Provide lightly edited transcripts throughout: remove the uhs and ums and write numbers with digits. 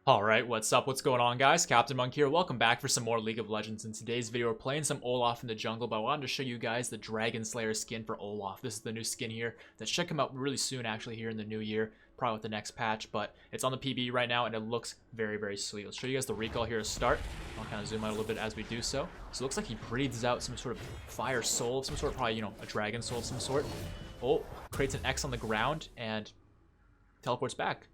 Alright, what's up? What's going on, guys? CaptainMonk here. Welcome back for some more League of Legends. In today's video, we're playing some Olaf in the jungle, but I wanted to show you guys the Dragonslayer skin for Olaf. This is the new skin here that should come out really soon, actually, here in the new year, probably with the next patch, but it's on the PB right now, and it looks very, very sweet. Let's show you guys the recall here to start. I'll kind of zoom out a little bit as we do so. So it looks like he breathes out some sort of fire soul of some sort, probably, a dragon soul of some sort. Oh, creates an X on the ground, and teleports back.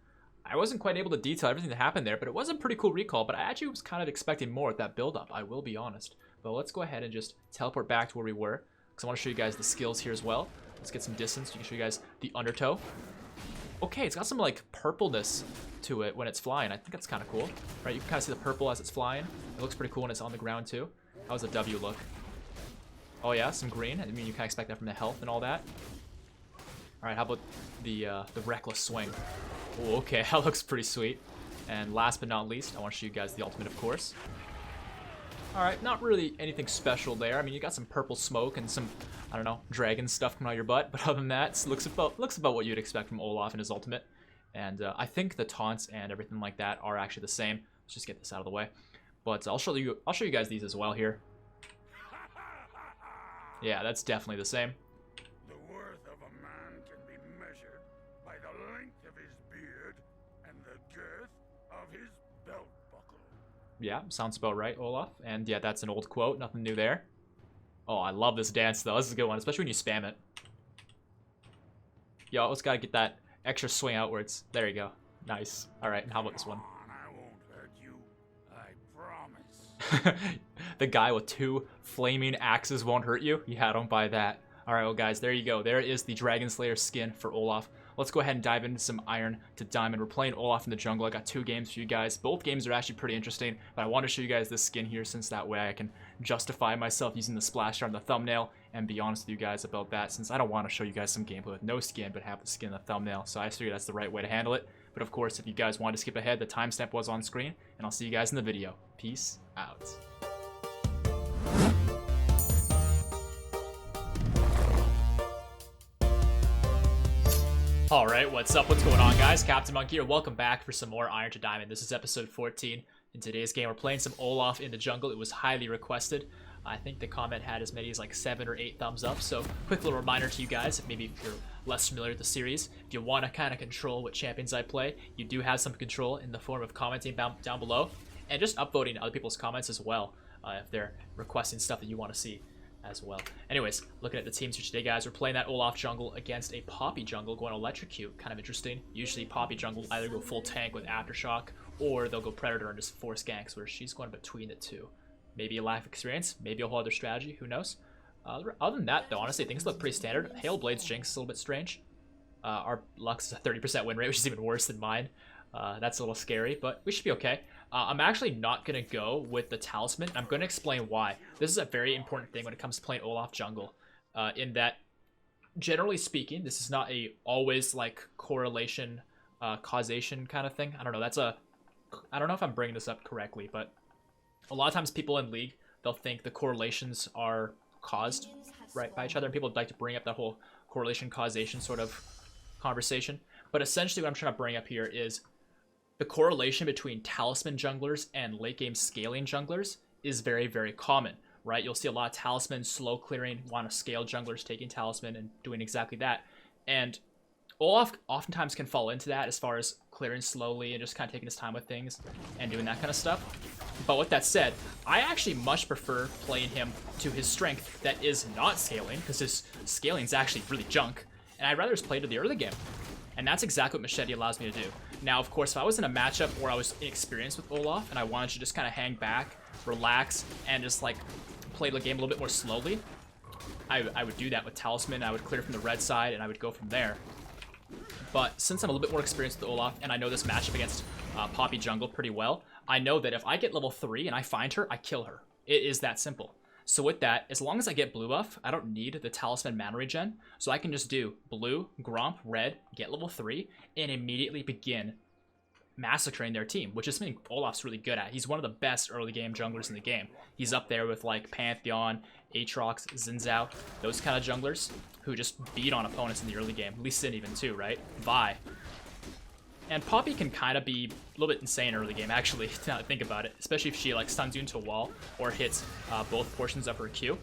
I wasn't quite able to detail everything that happened there, but it was a pretty cool recall, but I actually was kind of expecting more at that build-up, I will be honest. But let's go ahead and just teleport back to where we were, because I want to show you guys the skills here as well. Let's get some distance. You can show you guys the undertow. Okay, it's got some, like, purpleness to it when it's flying. I think that's kind of cool. Right, you can kind of see the purple as it's flying. It looks pretty cool when it's on the ground, too. How's the W look? Oh, yeah, some green. I mean, you kind of expect that from the health and all that. All right, how about the reckless swing? Oh, okay, that looks pretty sweet. And last but not least, I want to show you guys the ultimate, of course. Alright, not really anything special there. I mean, you got some purple smoke and some, I don't know, dragon stuff coming out of your butt. But other than that, it looks about what you'd expect from Olaf and his ultimate. And I think the taunts and everything like that are actually the same. Let's just get this out of the way. But I'll show you guys these as well here. Yeah, that's definitely the same. Yeah, sounds about right, Olaf. And yeah, that's an old quote. Nothing new there. Oh, I love this dance, though. This is a good one, especially when you spam it. You always gotta get that extra swing outwards. There you go. Nice. All right, and how about this one? I won't hurt you. I promise. The guy with two flaming axes won't hurt you? Yeah, don't buy that. All right, well, guys, there you go. There is the Dragonslayer skin for Olaf. Let's go ahead and dive into some Iron to Diamond. We're playing Olaf in the jungle. I got 2 games for you guys. Both games are actually pretty interesting, but I want to show you guys this skin here since that way I can justify myself using the splash art in the thumbnail and be honest with you guys about that, since I don't want to show you guys some gameplay with no skin but have the skin in the thumbnail. So I figured that's the right way to handle it. But of course, if you guys want to skip ahead, the timestamp was on screen, and I'll see you guys in the video. Peace out. Alright, what's up? What's going on, guys? CaptainMonk here. Welcome back for some more Iron to Diamond. This is episode 14. In today's game, we're playing some Olaf in the jungle. It was highly requested. I think the comment had as many as like 7 or 8 thumbs up. So, quick little reminder to you guys, maybe if you're less familiar with the series, if you want to kind of control what champions I play, you do have some control in the form of commenting down below, and just upvoting other people's comments as well, if they're requesting stuff that you want to see as well. Anyways, looking at the teams here today, guys, we're playing that Olaf jungle against a Poppy jungle going electrocute. Kind of interesting. Usually Poppy jungle either go full tank with aftershock, or they'll go predator and just force ganks, where she's going between the two. Maybe a lack of experience, maybe a whole other strategy, who knows. Other than that, though, honestly, things look pretty standard. Hail Blade's Jinx is a little bit strange. Our Lux is a 30% win rate, which is even worse than mine. That's a little scary, but we should be okay. I'm actually not going to go with the Talisman. I'm going to explain why. This is a very important thing when it comes to playing Olaf jungle. In that, generally speaking, this is not a always like correlation, causation kind of thing. I don't know. I don't know if I'm bringing this up correctly, but a lot of times people in League, they'll think the correlations are caused right by each other, and people like to bring up that whole correlation causation sort of conversation. But essentially what I'm trying to bring up here is the correlation between Talisman junglers and late game scaling junglers is very, very common, right? You'll see a lot of Talisman slow clearing, want to scale junglers taking Talisman and doing exactly that. And Olaf oftentimes can fall into that as far as clearing slowly and just kind of taking his time with things and doing that kind of stuff. But with that said, I actually much prefer playing him to his strength that is not scaling, because his scaling is actually really junk, and I'd rather just play to the early game. And that's exactly what Machete allows me to do. Now, of course, if I was in a matchup where I was inexperienced with Olaf and I wanted to just kind of hang back, relax, and just like play the game a little bit more slowly, I would do that with Talisman. I would clear from the red side and I would go from there. But since I'm a little bit more experienced with Olaf and I know this matchup against Poppy jungle pretty well, I know that if I get level 3 and I find her, I kill her. It is that simple. So with that, as long as I get blue buff, I don't need the Talisman mana regen. So I can just do blue, Gromp, red, get level 3, and immediately begin massacring their team, which is something Olaf's really good at. He's one of the best early game junglers in the game. He's up there with like Pantheon, Aatrox, Xin Zhao, those kind of junglers who just beat on opponents in the early game. Lee Sin even too, right? Vi. And Poppy can kind of be a little bit insane early game, actually, now that I think about it. Especially if she like stuns you into a wall or hits both portions of her Q.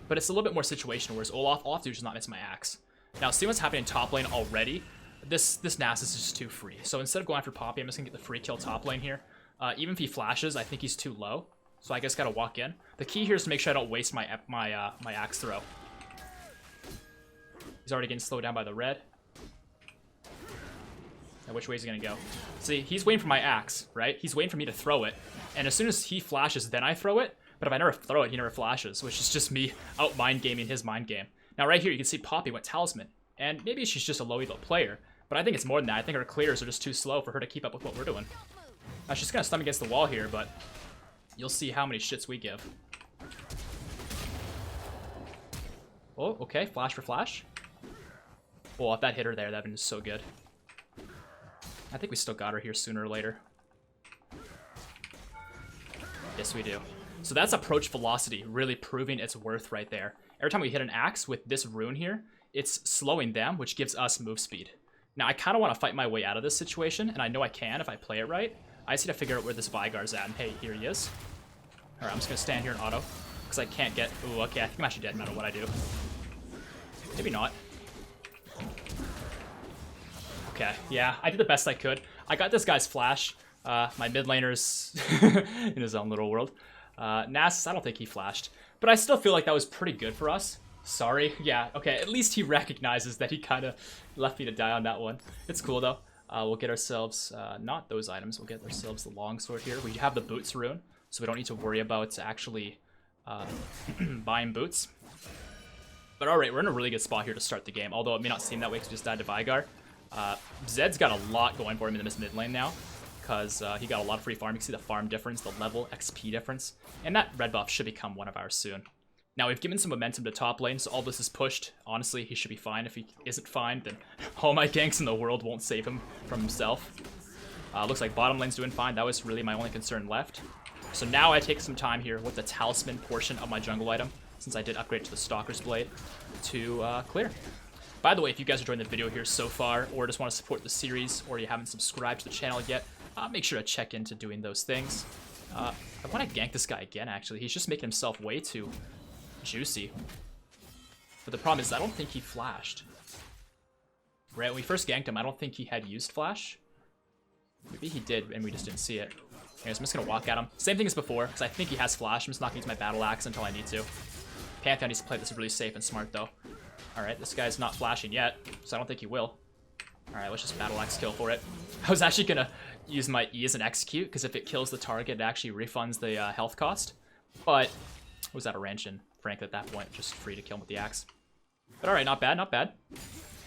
But it's a little bit more situational, whereas all I have to do is just not miss my axe. Now, see what's happening in top lane already? This Nasus is just too free. So instead of going after Poppy, I'm just going to get the free kill top lane here. Even if he flashes, I think he's too low. So I guess got to walk in. The key here is to make sure I don't waste my axe throw. He's already getting slowed down by the red. Now, which way is he going to go? See, he's waiting for my axe, right? He's waiting for me to throw it. And as soon as he flashes, then I throw it. But if I never throw it, he never flashes, which is just me out mind gaming his mind game. Now, right here, you can see Poppy went Talisman. And maybe she's just a low elo player. But I think it's more than that. I think her clears are just too slow for her to keep up with what we're doing. Now, she's going to stun against the wall here, but you'll see how many shits we give. Oh, okay. Flash for flash. Oh, if that hit her there, that would have been so good. I think we still got her here sooner or later. Yes, we do. So that's approach velocity, really proving its worth right there. Every time we hit an axe with this rune here, it's slowing them, which gives us move speed. Now, I kind of want to fight my way out of this situation, and I know I can if I play it right. I just need to figure out where this Vygar's at, and hey, here he is. Alright, I'm just going to stand here and auto, because I can't get... Ooh, okay, I think I'm actually dead no matter what I do. Maybe not. Okay, yeah, I did the best I could. I got this guy's flash. My mid laner's in his own little world. Nasus, I don't think he flashed. But I still feel like that was pretty good for us. Sorry. Yeah, okay, at least he recognizes that he kind of left me to die on that one. It's cool, though. We'll get ourselves, not those items, we'll get ourselves the longsword here. We have the boots rune, so we don't need to worry about actually buying boots. But alright, we're in a really good spot here to start the game, although it may not seem that way because we just died to Vygar. Zed's got a lot going for him in this mid lane now, because he got a lot of free farm. You can see the farm difference, the level XP difference, and that red buff should become one of ours soon. Now, we've given some momentum to top lane, so all this is pushed. Honestly, he should be fine. If he isn't fine, then all my ganks in the world won't save him from himself. Looks like bottom lane's doing fine. That was really my only concern left. So now I take some time here with the talisman portion of my jungle item, since I did upgrade to the Stalker's Blade, to clear. By the way, if you guys are enjoying the video here so far, or just want to support the series, or you haven't subscribed to the channel yet, make sure to check into doing those things. I want to gank this guy again, actually. He's just making himself way too juicy. But the problem is, I don't think he flashed. Right, when we first ganked him, I don't think he had used flash. Maybe he did, and we just didn't see it. Anyways, I'm just going to walk at him. Same thing as before, because I think he has flash. I'm just not going to use my battle axe until I need to. Pantheon needs to play this really safe and smart, though. Alright, this guy's not flashing yet, so I don't think he will. Alright, let's just battle axe kill for it. I was actually going to use my E as an execute, because if it kills the target, it actually refunds the health cost. But I was out of range, and frankly, at that point, just free to kill him with the axe. But alright, not bad, not bad.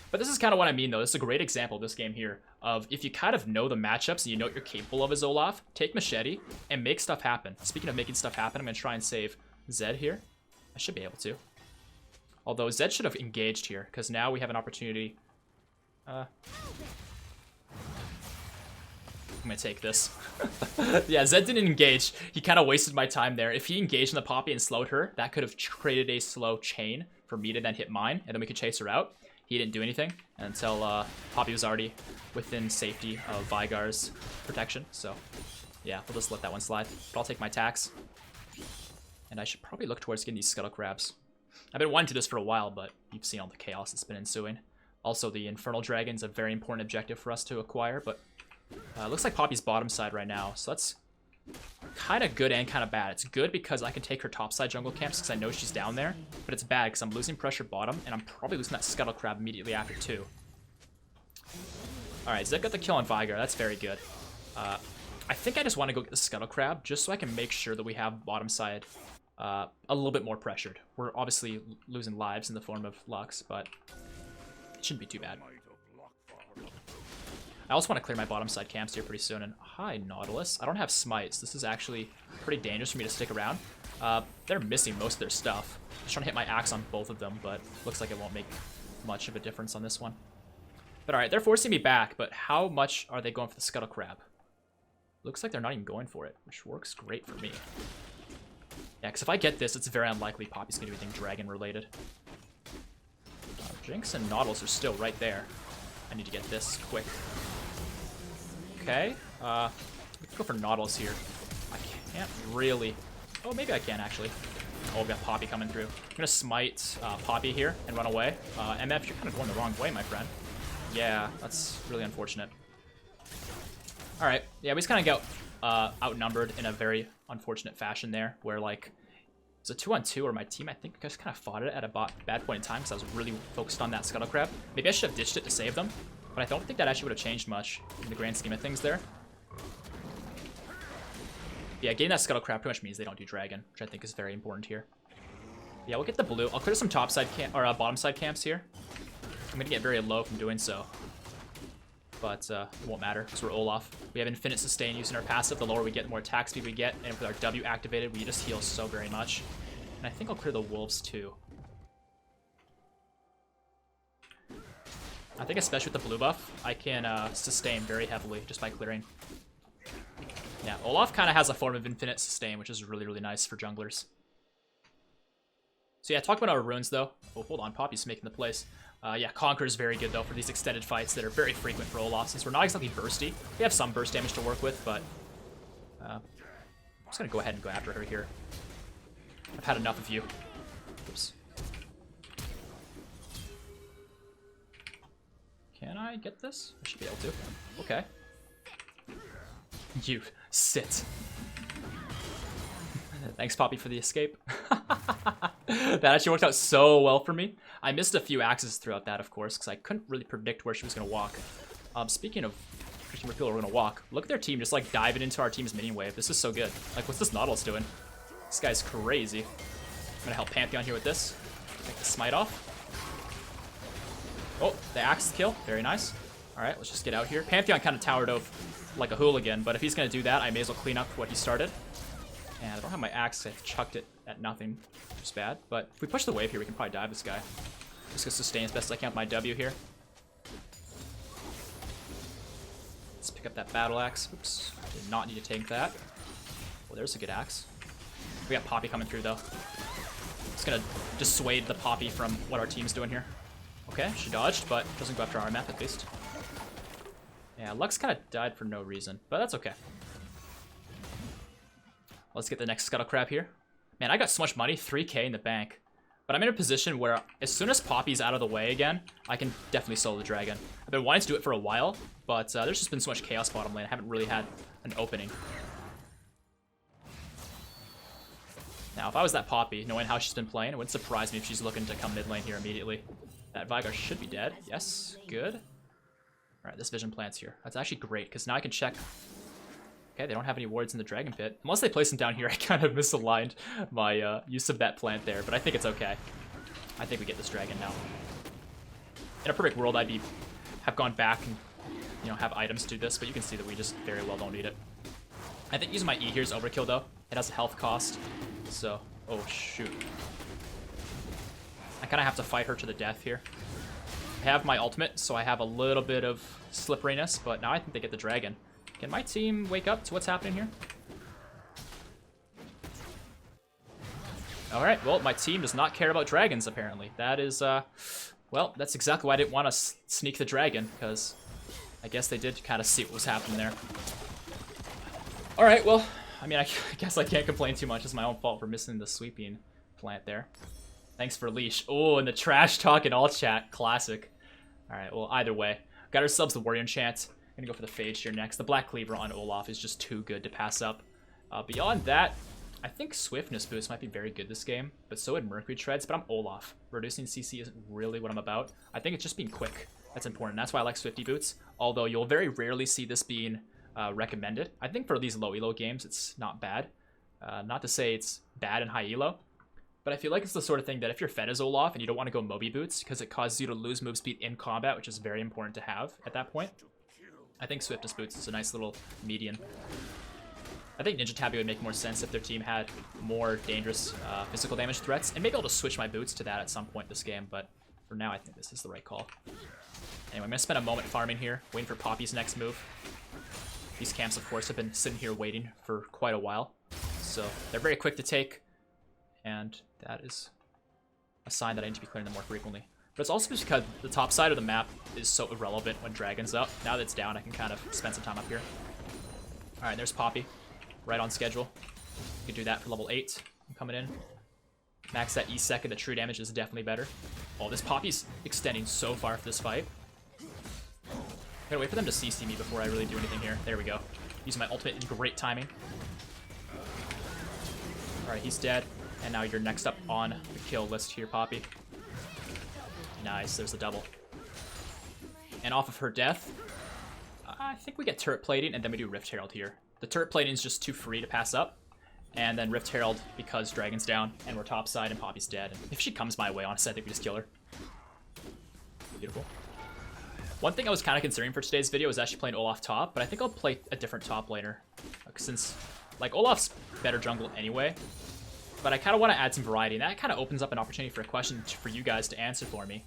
But this is kind of what I mean, though. This is a great example of this game here, of if you kind of know the matchups and you know what you're capable of as Olaf, take Machete and make stuff happen. Speaking of making stuff happen, I'm going to try and save Zed here. I should be able to. Although Zed should have engaged here, because now we have an opportunity. I'm going to take this. Yeah, Zed didn't engage. He kind of wasted my time there. If he engaged in the Poppy and slowed her, that could have created a slow chain for me to then hit mine, and then we could chase her out. He didn't do anything until Poppy was already within safety of Vygar's protection. So, yeah, we'll just let that one slide. But I'll take my tax. And I should probably look towards getting these Scuttle Crabs. I've been wanting to do this for a while, but you've seen all the chaos that's been ensuing. Also, the Infernal Dragon's a very important objective for us to acquire, but looks like Poppy's bottom side right now, so that's kind of good and kind of bad. It's good because I can take her topside jungle camps because I know she's down there, but it's bad because I'm losing pressure bottom, and I'm probably losing that Scuttle Crab immediately after too. Alright, Zed got the kill on Vygar. That's very good. I think I just want to go get the Scuttle Crab just so I can make sure that we have bottom side a little bit more pressured. We're obviously losing lives in the form of Lux, but it shouldn't be too bad. I also want to clear my bottom side camps here pretty soon. And hi, Nautilus. I don't have smites. This is actually pretty dangerous for me to stick around. They're missing most of their stuff. Just trying to hit my axe on both of them, but looks like it won't make much of a difference on this one. But alright, they're forcing me back, but how much are they going for the Scuttle Crab? Looks like they're not even going for it, which works great for me. Yeah, because if I get this, it's very unlikely Poppy's going to do anything dragon-related. Jinx and Nautilus are still right there. I need to get this quick. Okay. We can go for Nautilus here. I can't really... Oh, maybe I can, actually. Oh, we got Poppy coming through. I'm gonna smite Poppy here and run away. MF, you're kind of going the wrong way, my friend. Yeah, that's really unfortunate. Alright, yeah, we just kind of got outnumbered in a very unfortunate fashion there, where, like, it's a 2-on-2, or my team, I think, just kind of fought it at a bad point in time, because I was really focused on that Scuttle Crab. Maybe I should have ditched it to save them, but I don't think that actually would have changed much in the grand scheme of things there. Yeah, getting that Scuttle Crab pretty much means they don't do Dragon, which I think is very important here. Yeah, we'll get the blue. I'll clear some topside or bottom side camps here. I'm gonna get very low from doing so, but it won't matter because we're Olaf. We have infinite sustain using our passive. The lower we get, the more attack speed we get, and with our W activated, we just heal so very much. And I think I'll clear the wolves too. I think especially with the blue buff, I can sustain very heavily just by clearing. Yeah, Olaf kind of has a form of infinite sustain, which is really, really nice for junglers. So yeah, talk about our runes though. Oh, hold on, Poppy's making the place. Yeah, Conquer is very good though for these extended fights that are very frequent for Olaf, since we're not exactly bursty. We have some burst damage to work with, but I'm just gonna go ahead and go after her here. I've had enough of you. Oops. Can I get this? I should be able to. Okay. You sit. Thanks, Poppy, for the escape. That actually worked out so well for me. I missed a few axes throughout that, of course, because I couldn't really predict where she was going to walk. Speaking of where people are going to walk, look at their team just like diving into our team's minion wave. This is so good. Like, what's this Nautilus doing? This guy's crazy. I'm going to help Pantheon here with this. Take the smite off. Oh, the axe kill. Very nice. All right, let's just get out here. Pantheon kind of towered over like a hooligan, but if he's going to do that, I may as well clean up what he started. And I don't have my axe, I chucked it at nothing, which is bad. But if we push the wave here, we can probably dive this guy. Just gonna sustain as best as I can with my W here. Let's pick up that battle axe. Oops, did not need to take that. Well, there's a good axe. We got Poppy coming through though. It's gonna dissuade the Poppy from what our team's doing here. Okay, she dodged, but doesn't go after our map at least. Yeah, Lux kind of died for no reason, but that's okay. Let's get the next Scuttle Crab here. Man, I got so much money, 3K in the bank. But I'm in a position where as soon as Poppy's out of the way again, I can definitely solo the dragon. I've been wanting to do it for a while, but there's just been so much chaos bottom lane. I haven't really had an opening. Now, if I was that Poppy, knowing how she's been playing, it wouldn't surprise me if she's looking to come mid lane here immediately. That Vigar should be dead. Yes, good. All right, this Vision Plant's here. That's actually great, because now I can check. Okay, they don't have any wards in the Dragon Pit. Unless they place them down here, I kind of misaligned my use of that plant there, but I think it's okay. I think we get this dragon now. In a perfect world, I'd have gone back and, you know, have items to do this, but you can see that we just very well don't need it. I think using my E here is overkill, though. It has a health cost, so... Oh, shoot. I kind of have to fight her to the death here. I have my ultimate, so I have a little bit of slipperiness, but now I think they get the dragon. Can my team wake up to what's happening here? Alright, well, my team does not care about dragons, apparently. That is, well, that's exactly why I didn't want to sneak the dragon, because I guess they did kind of see what was happening there. Alright, well, I mean, I guess I can't complain too much. It's my own fault for missing the sweeping plant there. Thanks for leash. Oh, and the trash talk in all chat. Classic. Alright, well, either way. Got ourselves the warrior enchant. Gonna go for the Phage here next. The Black Cleaver on Olaf is just too good to pass up. Beyond that, I think Swiftness Boost might be very good this game, but so would Mercury Treads, but I'm Olaf. Reducing CC isn't really what I'm about. I think it's just being quick that's important. That's why I like Swifty Boots, although you'll very rarely see this being recommended. I think for these low elo games, it's not bad. Not to say it's bad in high elo, but I feel like it's the sort of thing that if you're fed as Olaf and you don't want to go Moby Boots because it causes you to lose move speed in combat, which is very important to have at that point, I think Swiftness Boots is a nice little median. I think Ninja Tabi would make more sense if their team had more dangerous physical damage threats, and maybe I'll just switch my boots to that at some point this game, but for now I think this is the right call. Anyway, I'm going to spend a moment farming here, waiting for Poppy's next move. These camps, of course, have been sitting here waiting for quite a while, so they're very quick to take, and that is a sign that I need to be clearing them more frequently. But it's also because the top side of the map is so irrelevant when Dragon's up. Now that it's down, I can kind of spend some time up here. Alright, there's Poppy. Right on schedule. You can do that for level 8. I'm coming in. Max that E second, the true damage is definitely better. Oh, this Poppy's extending so far for this fight. Gotta wait for them to CC me before I really do anything here. There we go. Using my ultimate in great timing. Alright, he's dead. And now you're next up on the kill list here, Poppy. Nice, there's the double. And off of her death, I think we get turret plating and then we do Rift Herald here. The turret plating is just too free to pass up. And then Rift Herald because Dragon's down and we're topside and Poppy's dead. And if she comes my way, honestly, I think we just kill her. Beautiful. One thing I was kind of considering for today's video is actually playing Olaf top, but I think I'll play a different top laner. Since, like, Olaf's better jungle anyway. But I kind of want to add some variety, and that kind of opens up an opportunity for a question for you guys to answer for me.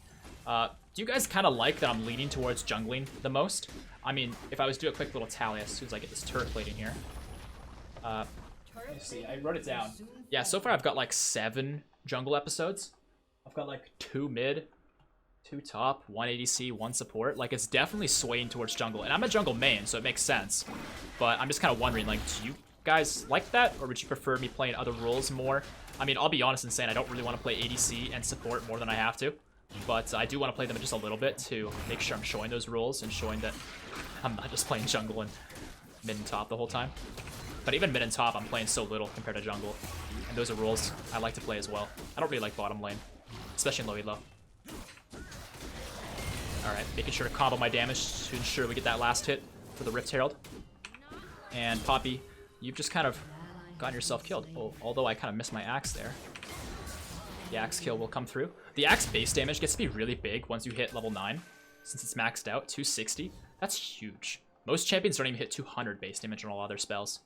Do you guys kind of like that I'm leaning towards jungling the most? I mean, if I was to do a quick little tally as soon as I get this turret plating here. Let me see, I wrote it down. Yeah, so far I've got like 7 jungle episodes. I've got like 2 mid, 2 top, 1 ADC, 1 support. Like, it's definitely swaying towards jungle. And I'm a jungle main, so it makes sense. But I'm just kind of wondering, like, do you guys like that? Or would you prefer me playing other roles more? I mean, I'll be honest and saying I don't really want to play ADC and support more than I have to. But I do want to play them just a little bit to make sure I'm showing those roles and showing that I'm not just playing jungle and mid and top the whole time. But even mid and top, I'm playing so little compared to jungle. And those are roles I like to play as well. I don't really like bottom lane, especially in low elo. Alright, making sure to combo my damage to ensure we get that last hit for the Rift Herald. And Poppy, you've just kind of gotten yourself killed. Oh, although I kind of missed my axe there. The axe kill will come through. The axe base damage gets to be really big once you hit level 9. Since it's maxed out, 260. That's huge. Most champions don't even hit 200 base damage on all other spells.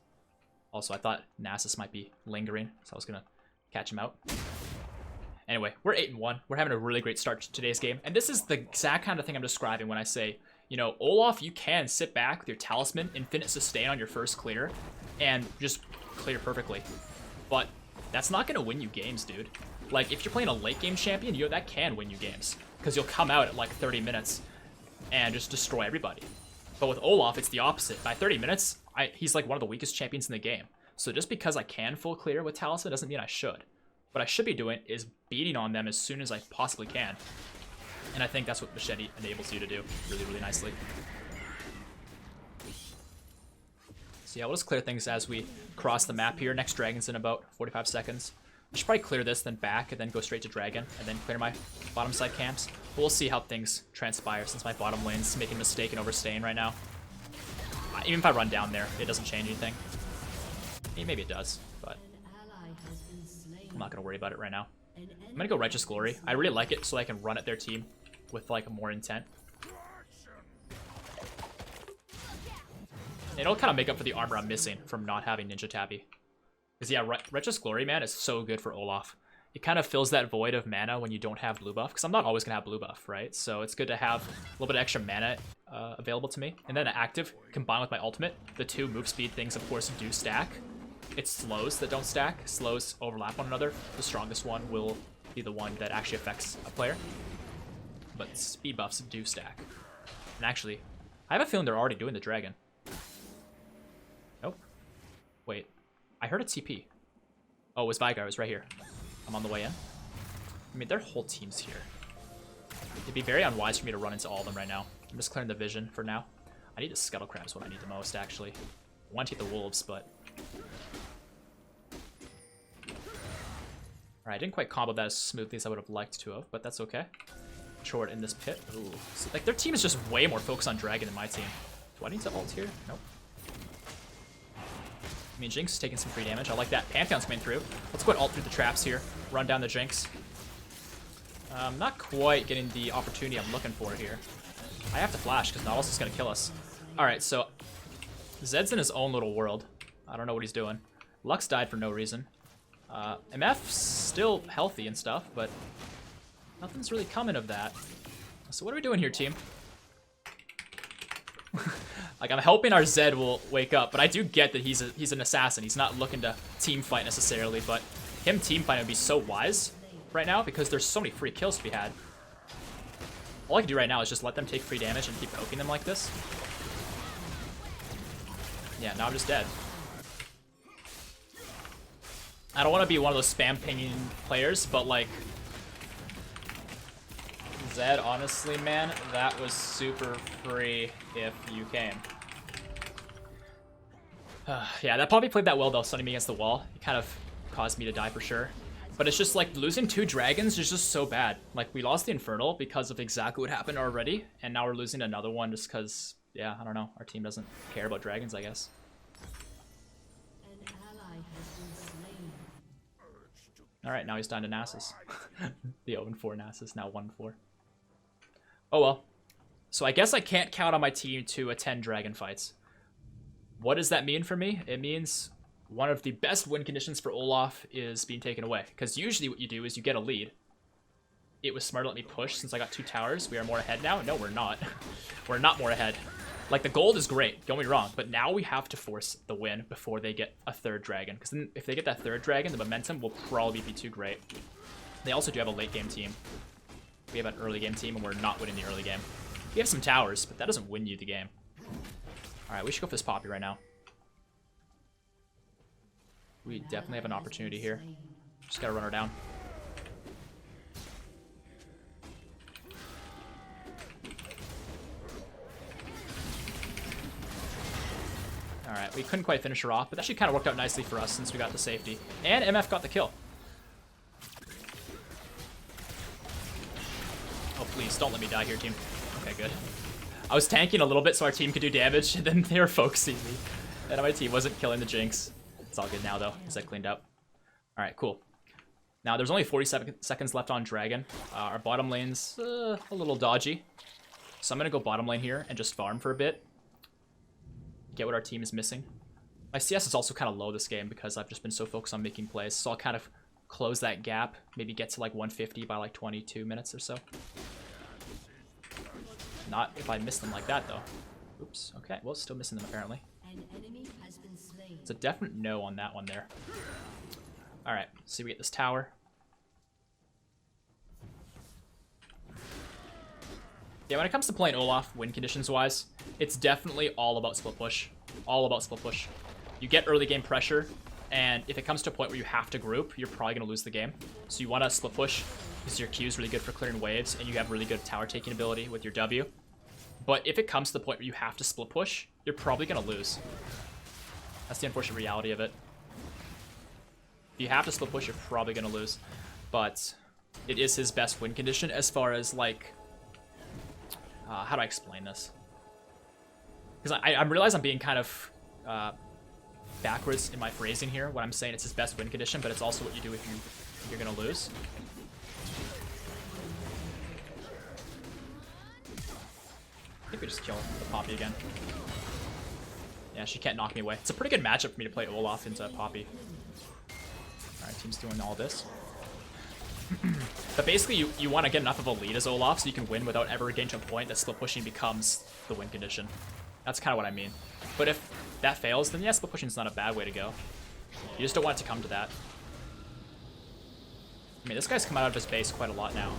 Also, I thought Nasus might be lingering, so I was going to catch him out. Anyway, we're 8-1. We're having a really great start to today's game. And this is the exact kind of thing I'm describing when I say, you know, Olaf, you can sit back with your Talisman, Infinite Sustain on your first clear, and just clear perfectly. But that's not going to win you games, dude. Like, if you're playing a late game champion, that can win you games. Because you'll come out at like 30 minutes and just destroy everybody. But with Olaf, it's the opposite. By 30 minutes, he's like one of the weakest champions in the game. So just because I can full clear with Talisman doesn't mean I should. What I should be doing is beating on them as soon as I possibly can. And I think that's what Machete enables you to do really, really nicely. So yeah, we'll just clear things as we cross the map here. Next dragon's in about 45 seconds. I should probably clear this, then back, and then go straight to dragon, and then clear my bottom side camps. But we'll see how things transpire since my bottom lane's making a mistake and overstaying right now. Even if I run down there, it doesn't change anything. Maybe it does, but I'm not going to worry about it right now. I'm going to go Righteous Glory. I really like it so I can run at their team with like more intent. It'll kind of make up for the armor I'm missing from not having Ninja Tabby. Because yeah, Righteous Glory, man, is so good for Olaf. It kind of fills that void of mana when you don't have blue buff. Because I'm not always going to have blue buff, right? So it's good to have a little bit of extra mana available to me. And then an active combined with my ultimate. The 2 move speed things, of course, do stack. It's slows that don't stack. Slows overlap one another. The strongest one will be the one that actually affects a player. But speed buffs do stack. And actually, I have a feeling they're already doing the dragon. Nope. Wait. I heard a TP. Oh, it was Vigar. It was right here. I'm on the way in. I mean, their whole team's here. It'd be very unwise for me to run into all of them right now. I'm just clearing the vision for now. I need the Scuttle Crab's what I need the most, actually. I want to get the Wolves, but... Alright, I didn't quite combo that as smoothly as I would have liked to have, but that's okay. Short in this pit. Ooh. So, like, their team is just way more focused on Dragon than my team. Do I need to ult here? Nope. I mean, Jinx is taking some free damage. I like that. Pantheon's coming through. Let's go and ult through the traps here. Run down the Jinx. Not quite getting the opportunity I'm looking for here. I have to flash because Nautilus is going to kill us. Alright, so Zed's in his own little world. I don't know what he's doing. Lux died for no reason. MF's still healthy and stuff, but nothing's really coming of that. So what are we doing here, team? Like, I'm hoping our Zed will wake up, but I do get that he's an assassin. He's not looking to team fight necessarily, but him team fighting would be so wise right now because there's so many free kills to be had. All I can do right now is just let them take free damage and keep poking them like this. Yeah, now I'm just dead. I don't want to be one of those spam pinging players, but like... Zed, honestly, man, that was super free if you came. Yeah, that probably played that well, though, stunning me against the wall. It kind of caused me to die for sure. But it's just like losing 2 dragons is just so bad. Like, we lost the Infernal because of exactly what happened already, and now we're losing another one just because, yeah, I don't know. Our team doesn't care about dragons, I guess. Alright, now he's down to Nasus. The 0-4 Nasus, now 1-4. Oh well. So I guess I can't count on my team to attend dragon fights. What does that mean for me? It means one of the best win conditions for Olaf is being taken away. Because usually what you do is you get a lead. It was smart to let me push since I got 2 towers. We are more ahead now. No, we're not. We're not more ahead. Like, the gold is great, don't get me wrong, but now we have to force the win before they get a 3rd dragon. Because then if they get that 3rd dragon, the momentum will probably be too great. They also do have a late game team. We have an early game team, and we're not winning the early game. We have some towers, but that doesn't win you the game. Alright, we should go for this Poppy right now. We definitely have an opportunity here. Just gotta run her down. Alright, we couldn't quite finish her off, but that actually kind of worked out nicely for us since we got the safety. And MF got the kill. Oh, please, don't let me die here, team. Okay, good. I was tanking a little bit so our team could do damage, and then they were focusing me. And my team wasn't killing the Jinx. It's all good now, though, because I cleaned up. Alright, cool. Now, there's only 47 seconds left on Dragon. Our bottom lane's a little dodgy. So I'm going to go bottom lane here and just farm for a bit. Get what our team is missing. My CS is also kind of low this game because I've just been so focused on making plays. So I'll kind of close that gap. Maybe get to like 150 by like 22 minutes or so. Not if I miss them like that, though. Oops. Okay. Well, still missing them, apparently. It's a definite no on that one there. Alright. See, we get this tower. Yeah, when it comes to playing Olaf, win conditions-wise, it's definitely all about split push. All about split push. You get early game pressure, and if it comes to a point where you have to group, you're probably going to lose the game. So you want to split push, because your Q is really good for clearing waves, and you have really good tower taking ability with your W. But if it comes to the point where you have to split push, you're probably going to lose. That's the unfortunate reality of it. If you have to split push, you're probably going to lose. But it is his best win condition as far as, like... how do I explain this? Because I realize I'm being kind of backwards in my phrasing here when I'm saying it's his best win condition, but it's also what you do if you're going to lose. I think we just kill the Poppy again. Yeah, she can't knock me away. It's a pretty good matchup for me to play Olaf into Poppy. Alright, team's doing all this. But basically, you want to get enough of a lead as Olaf so you can win without ever getting to a point that split pushing becomes the win condition. That's kind of what I mean. But if that fails, then yeah, split pushing is not a bad way to go. You just don't want it to come to that. I mean, this guy's come out of his base quite a lot now.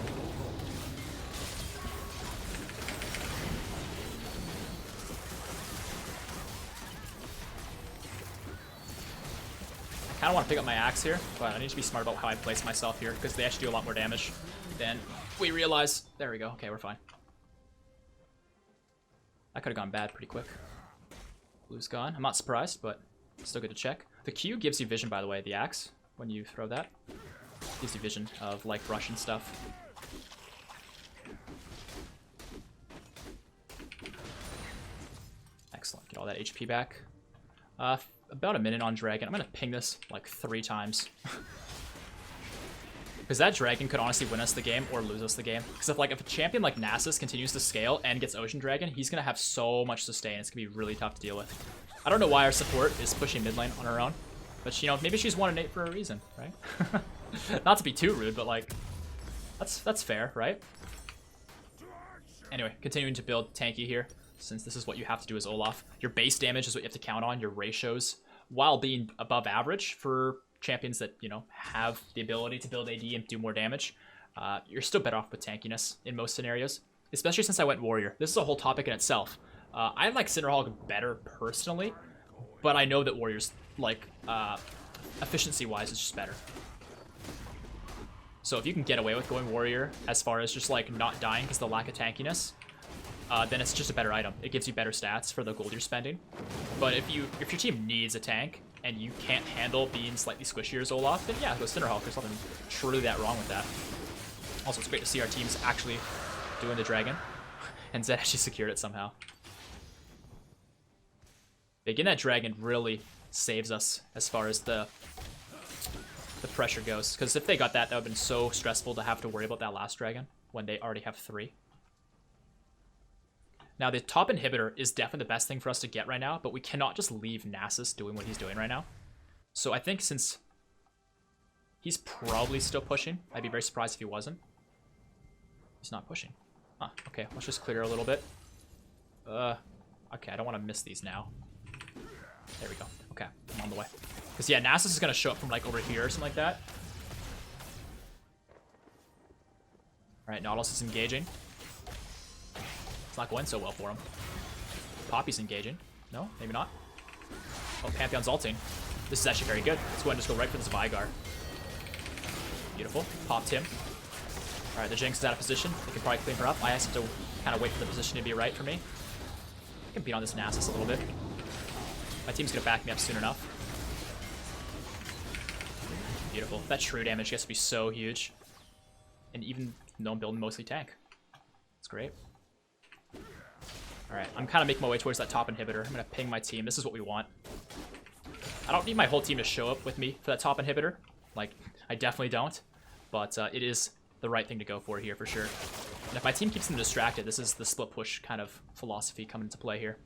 I kind of want to pick up my axe here, but I need to be smart about how I place myself here because they actually do a lot more damage than we realize. There we go. Okay, we're fine. That could have gone bad pretty quick. Blue's gone. I'm not surprised, but still good to check. The Q gives you vision, by the way, the axe, when you throw that. Gives you vision of, like, brush and stuff. Excellent. Get all that HP back. About a minute on Dragon. I'm going to ping this, like, 3 times. Because that Dragon could honestly win us the game or lose us the game. Because if a champion like Nasus continues to scale and gets Ocean Dragon, he's going to have so much sustain. It's going to be really tough to deal with. I don't know why our support is pushing mid lane on her own. But, you know, maybe she's 1-8 for a reason, right? Not to be too rude, but, like, that's fair, right? Anyway, continuing to build tanky here, since this is what you have to do as Olaf. Your base damage is what you have to count on, your ratios, while being above average for champions that, you know, have the ability to build AD and do more damage. You're still better off with tankiness in most scenarios. especially since I went Warrior. This is a whole topic in itself. I like Cinderhog better personally, but I know that Warrior's, like, efficiency-wise, is just better. So if you can get away with going Warrior as far as just, like, not dying because of the lack of tankiness, then it's just a better item. It gives you better stats for the gold you're spending. But if your team needs a tank and you can't handle being slightly squishier as Olaf, then yeah, go Cinderhawk. There's nothing truly that wrong with that. Also, it's great to see our teams actually doing the dragon. And Zed actually secured it somehow. Getting that dragon really saves us as far as the pressure goes. Because if they got that, that would have been so stressful to have to worry about that last dragon when they already have 3. Now, the top inhibitor is definitely the best thing for us to get right now, but we cannot just leave Nasus doing what he's doing right now. So I think since he's probably still pushing, I'd be very surprised if he wasn't. He's not pushing. Huh, okay, let's just clear a little bit. Okay, I don't want to miss these now. There we go. Okay, I'm on the way. Because, yeah, Nasus is going to show up from, like, over here or something like that. Alright, Nautilus is engaging. It's not going so well for him. Poppy's engaging. No, maybe not. Oh, Pantheon's ulting. This is actually very good. Let's go ahead and just go right for this Vygar. Beautiful. Popped him. Alright, the Jinx is out of position. They can probably clean her up. I have to kind of wait for the position to be right for me. I can beat on this Nasus a little bit. My team's going to back me up soon enough. Beautiful. That shrew damage gets to be so huge. And even though I'm building mostly tank. It's great. Alright, I'm kind of making my way towards that top inhibitor. I'm going to ping my team. This is what we want. I don't need my whole team to show up with me for that top inhibitor. Like, I definitely don't. But it is the right thing to go for here, for sure. And if my team keeps them distracted, this is the split push kind of philosophy coming into play here.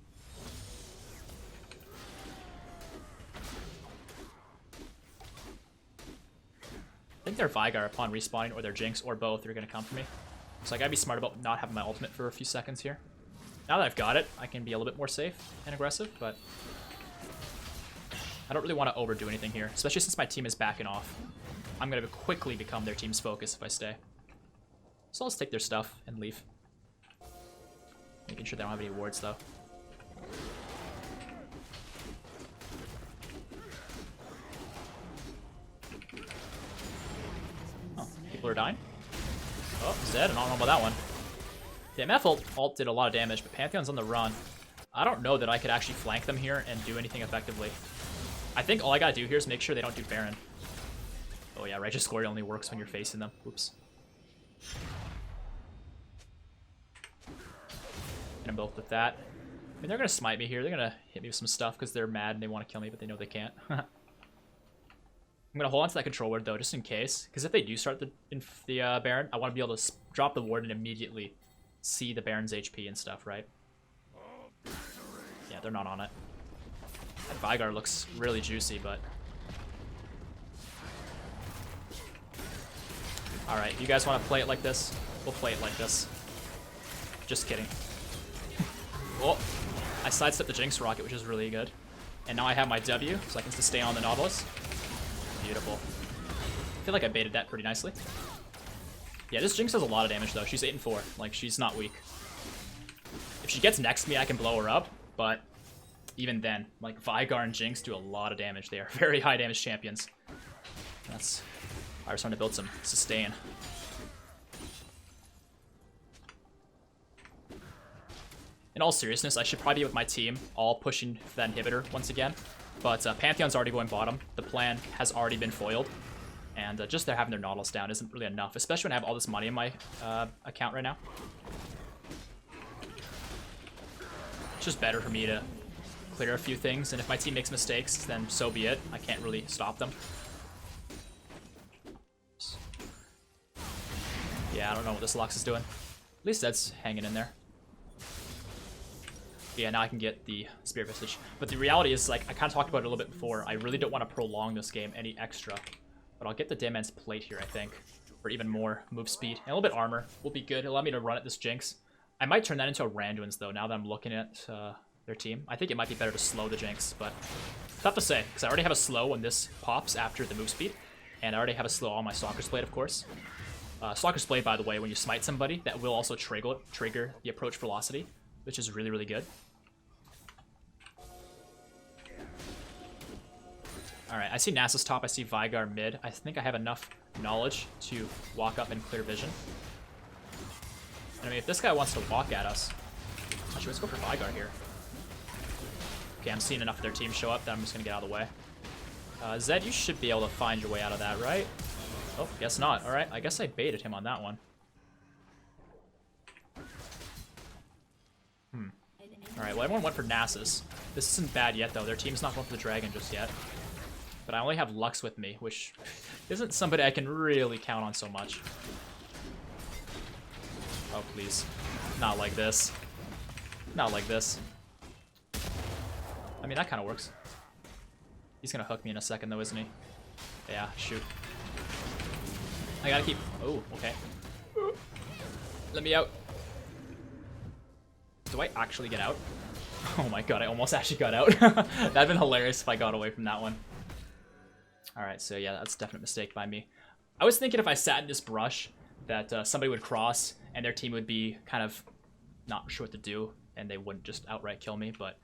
I think their Vygar upon respawning, or their Jinx, or both, are going to come for me. So I gotta be smart about not having my ultimate for a few seconds here. Now that I've got it, I can be a little bit more safe and aggressive, but I don't really want to overdo anything here, especially since my team is backing off. I'm going to quickly become their team's focus if I stay. So I'll just take their stuff and leave. Making sure they don't have any wards, though. Oh, people are dying. Oh, Zed, I don't know about that one. The MF ult did a lot of damage, but Pantheon's on the run. I don't know that I could actually flank them here and do anything effectively. I think all I gotta do here is make sure they don't do Baron. Oh yeah, Righteous Glory only works when you're facing them. Oops. Hit them both with that. I mean, they're gonna smite me here. They're gonna hit me with some stuff because they're mad and they want to kill me, but they know they can't. I'm gonna hold on to that control ward though, just in case. Because if they do start the Baron, I want to be able to drop the ward and immediately see the Baron's HP and stuff, right? Yeah, they're not on it. That Vygar looks really juicy, but... Alright, you guys want to play it like this? We'll play it like this. Just kidding. Oh, I sidestepped the Jinx rocket, which is really good. And now I have my W, so I can sustain on the Nautilus. Beautiful. I feel like I baited that pretty nicely. Yeah, this Jinx does a lot of damage, though. She's 8 and 4. Like, she's not weak. If she gets next to me, I can blow her up, but even then, like, Vygar and Jinx do a lot of damage. They are very high damage champions. That's why we're starting to build some sustain. In all seriousness, I should probably be with my team, all pushing for that inhibitor once again. But Pantheon's already going bottom. The plan has already been foiled. And just they're having their Nautilus down isn't really enough, especially when I have all this money in my account right now. It's just better for me to clear a few things, and if my team makes mistakes, then so be it. I can't really stop them. Yeah, I don't know what this Lux is doing. At least that's hanging in there. Yeah, now I can get the Spirit Visage. But the reality is, like, I kind of talked about it a little bit before, I really don't want to prolong this game any extra. But I'll get the Dead Man's Plate here, I think. For even more move speed. And a little bit armor will be good. It'll allow me to run at this Jinx. I might turn that into a Randuin's, though, now that I'm looking at their team. I think it might be better to slow the Jinx, but tough to say. Because I already have a slow when this pops after the move speed. And I already have a slow on my Stalker's Blade, of course. Stalker's Blade, by the way, when you smite somebody, that will also trigger the approach velocity, which is really, really good. Alright, I see Nasus top, I see Veigar mid. I think I have enough knowledge to walk up and clear vision. I mean, if this guy wants to walk at us... Actually, let's go for Veigar here. Okay, I'm seeing enough of their team show up that I'm just going to get out of the way. Zed, you should be able to find your way out of that, right? Oh, guess not. Alright, I guess I baited him on that one. Alright, well, everyone went for Nasus. This isn't bad yet, though. Their team's not going for the dragon just yet. But I only have Lux with me, which isn't somebody I can really count on so much. Oh, please. Not like this. Not like this. I mean, that kind of works. He's going to hook me in a second, though, isn't he? Yeah, shoot. I gotta keep... Oh, okay. Let me out. Do I actually get out? Oh my god, I almost actually got out. That'd been hilarious if I got away from that one. Alright, so yeah, that's a definite mistake by me. I was thinking if I sat in this brush that somebody would cross and their team would be kind of not sure what to do and they wouldn't just outright kill me, but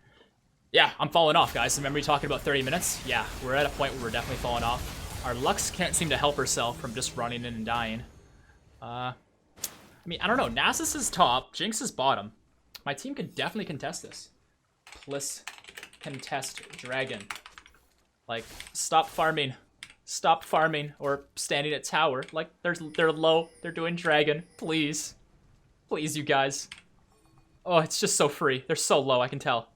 yeah, I'm falling off, guys. Remember me talking about 30 minutes? Yeah, we're at a point where we're definitely falling off. Our Lux can't seem to help herself from just running in and dying. I mean, I don't know. Nasus is top, Jinx is bottom. My team can definitely contest this. Please contest dragon. Like, stop farming. Stop farming or standing at tower. Like, they're low. They're doing dragon. Please. Please, you guys. Oh, it's just so free. They're so low, I can tell.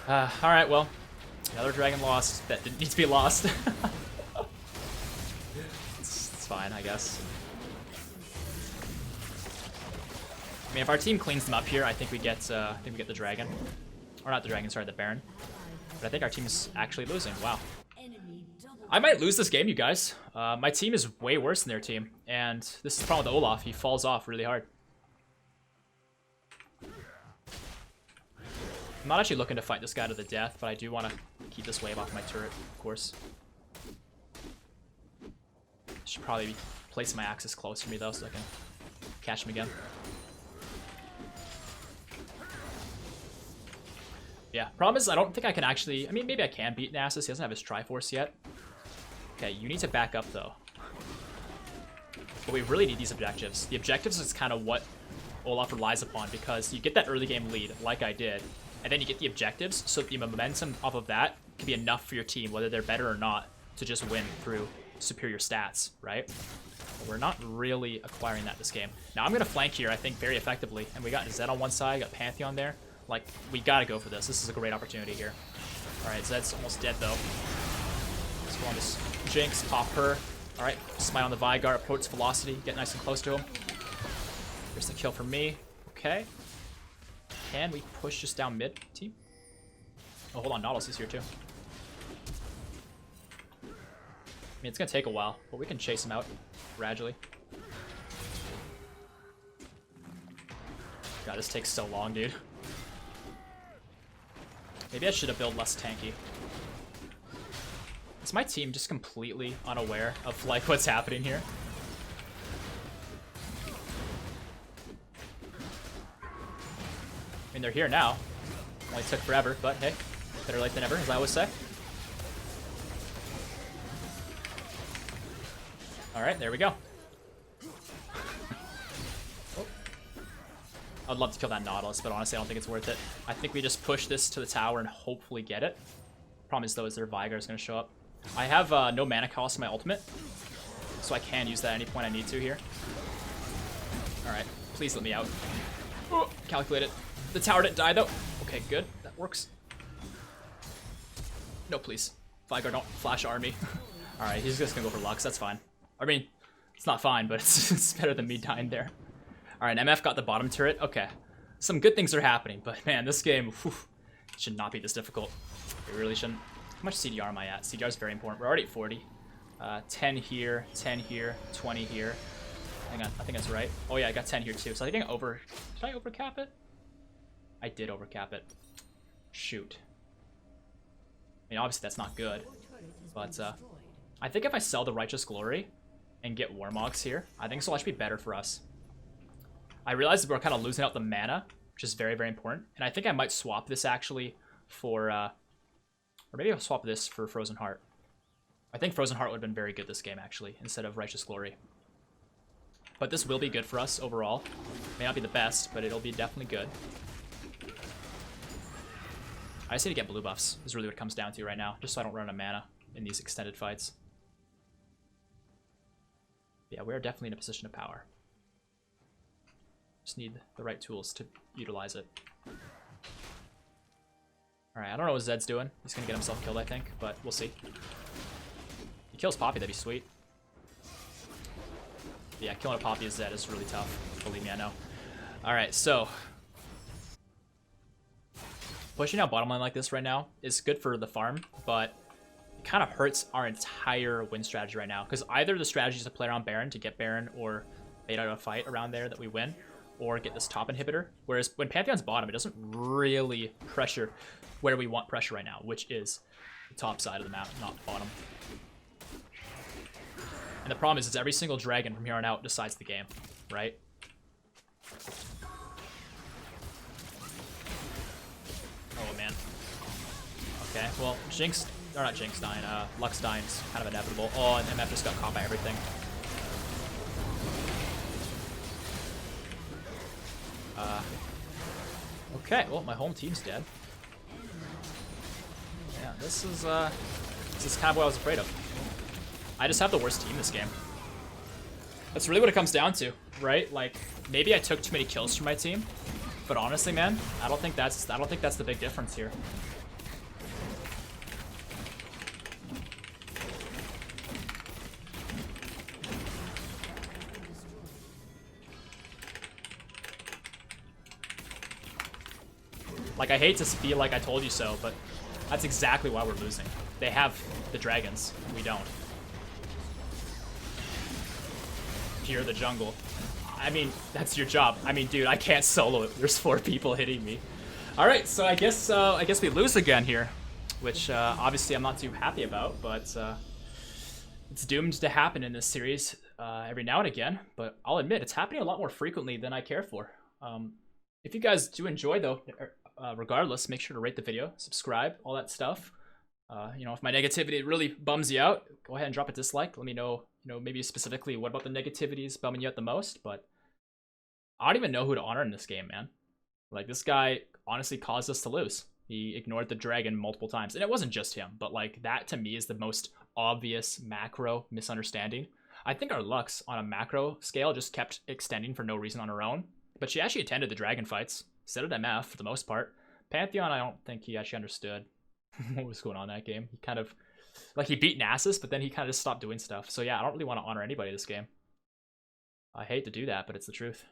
Alright, well. Another dragon lost that didn't need to be lost. It's fine, I guess. I mean, if our team cleans them up here, I think we get the dragon. Or not the dragon, sorry, the Baron. But I think our team is actually losing. Wow. I might lose this game, you guys. My team is way worse than their team. And this is the problem with Olaf. He falls off really hard. I'm not actually looking to fight this guy to the death, but I do want to keep this wave off my turret, of course. Should probably be placing my axes close to me, though, so I can catch him again. Yeah, problem is I don't think I can actually... I mean, maybe I can beat Nasus. He doesn't have his Triforce yet. Okay, you need to back up, though. But we really need these objectives. The objectives is kind of what Olaf relies upon, because you get that early game lead, like I did, and then you get the objectives, so the momentum off of that can be enough for your team, whether they're better or not, to just win through superior stats, right? But we're not really acquiring that this game. Now, I'm going to flank here, I think, very effectively. And we got Zed on one side, got Pantheon there. Like, we gotta go for this. This is a great opportunity here. Alright, Zed's almost dead, though. Let's go on this Jinx, pop her. Alright, smite on the Veigar, approach velocity, get nice and close to him. Here's the kill for me. Okay. Can we push just down mid, team? Oh, hold on, Nautilus is here, too. I mean, it's gonna take a while, but we can chase him out gradually. God, this takes so long, dude. Maybe I should have built less tanky. Is my team just completely unaware of, like, what's happening here? I mean, they're here now. Only took forever, but hey, better late than never, as I always say. Alright, there we go. Oh. I'd love to kill that Nautilus, but honestly, I don't think it's worth it. I think we just push this to the tower and hopefully get it. Problem is, though, is their Veigar is going to show up. I have no mana cost in my ultimate, so I can use that at any point I need to here. Alright, please let me out. Oh, calculate it. The tower didn't die, though. Okay, good. That works. No, please. Veigar, don't flash army. Alright, he's just going to go for Lux. That's fine. I mean, it's not fine, but it's better than me dying there. Alright, MF got the bottom turret. Okay. Some good things are happening, but man, this game should not be this difficult. It really shouldn't. How much CDR am I at? CDR is very important. We're already at 40. 10 here, 10 here, 20 here. Hang on, I think that's right. Oh yeah, I got 10 here too. So I think did I overcap it? I did overcap it. Shoot. I mean, obviously that's not good, but I think if I sell the Righteous Glory and get Warmogs here, I think this will actually be better for us. I realize we're kind of losing out the mana, which is very, very important. And I think I might swap this actually for, or maybe I'll swap this for Frozen Heart. I think Frozen Heart would have been very good this game, actually, instead of Righteous Glory. But this will be good for us overall. May not be the best, but it'll be definitely good. I just need to get blue buffs, is really what it comes down to right now, just so I don't run out of mana in these extended fights. Yeah, we're definitely in a position of power. Just need the right tools to utilize it. Alright, I don't know what Zed's doing. He's gonna get himself killed, I think, but we'll see. He kills Poppy, that'd be sweet. Yeah, killing a Poppy as Zed is really tough. Believe me, I know. Alright, so pushing out bottom lane like this right now is good for the farm, but it kind of hurts our entire win strategy right now. Because either the strategy is to play around Baron to get Baron or bait out a fight around there that we win, or get this top inhibitor. Whereas when Pantheon's bottom, it doesn't really pressure where we want pressure right now, which is the top side of the map, not the bottom. And the problem is every single dragon from here on out decides the game, right? Oh man. Okay, well, Jinx, or not Jinx dying, Lux dying is kind of inevitable. Oh, and MF just got caught by everything. Okay, well, my home team's dead. Yeah, this is kind of what I was afraid of. I just have the worst team this game. That's really what it comes down to, right? Like, maybe I took too many kills from my team, but honestly, man, I don't think that's the big difference here. Like, I hate to feel like I told you so, but that's exactly why we're losing. They have the dragons. We don't. Fear the jungle. I mean, that's your job. I mean, dude, I can't solo it. There's 4 people hitting me. All right, so I guess we lose again here, which obviously I'm not too happy about, but it's doomed to happen in this series every now and again. But I'll admit, it's happening a lot more frequently than I care for. If you guys do enjoy, though, regardless, make sure to rate the video, subscribe, all that stuff. You know, if my negativity really bums you out, go ahead and drop a dislike. Let me know, maybe specifically what about the negativity is bumming you out the most. But I don't even know who to honor in this game, man. Like, this guy honestly caused us to lose. He ignored the dragon multiple times. And it wasn't just him, but like, that to me is the most obvious macro misunderstanding. I think our Lux on a macro scale just kept extending for no reason on her own. But she actually attended the dragon fights. So did MF for the most part. Pantheon, I don't think he actually understood what was going on in that game. He kind of, like, he beat Nasus, but then he kind of just stopped doing stuff. So yeah, I don't really want to honor anybody this game. I hate to do that, but it's the truth.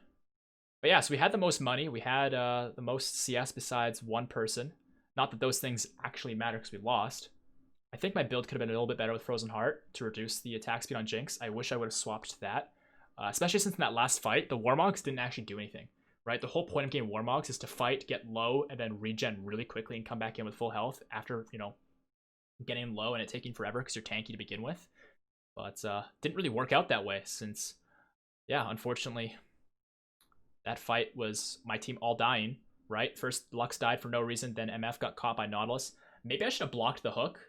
But yeah, so we had the most money. We had the most CS besides one person. Not that those things actually matter because we lost. I think my build could have been a little bit better with Frozen Heart to reduce the attack speed on Jinx. I wish I would have swapped that. Especially since in that last fight, the Warmogs didn't actually do anything. Right, the whole point of getting Warmogs is to fight, get low, and then regen really quickly and come back in with full health after, getting low and it taking forever because you're tanky to begin with. But didn't really work out that way since, yeah, unfortunately, that fight was my team all dying, right? First, Lux died for no reason, then MF got caught by Nautilus. Maybe I should have blocked the hook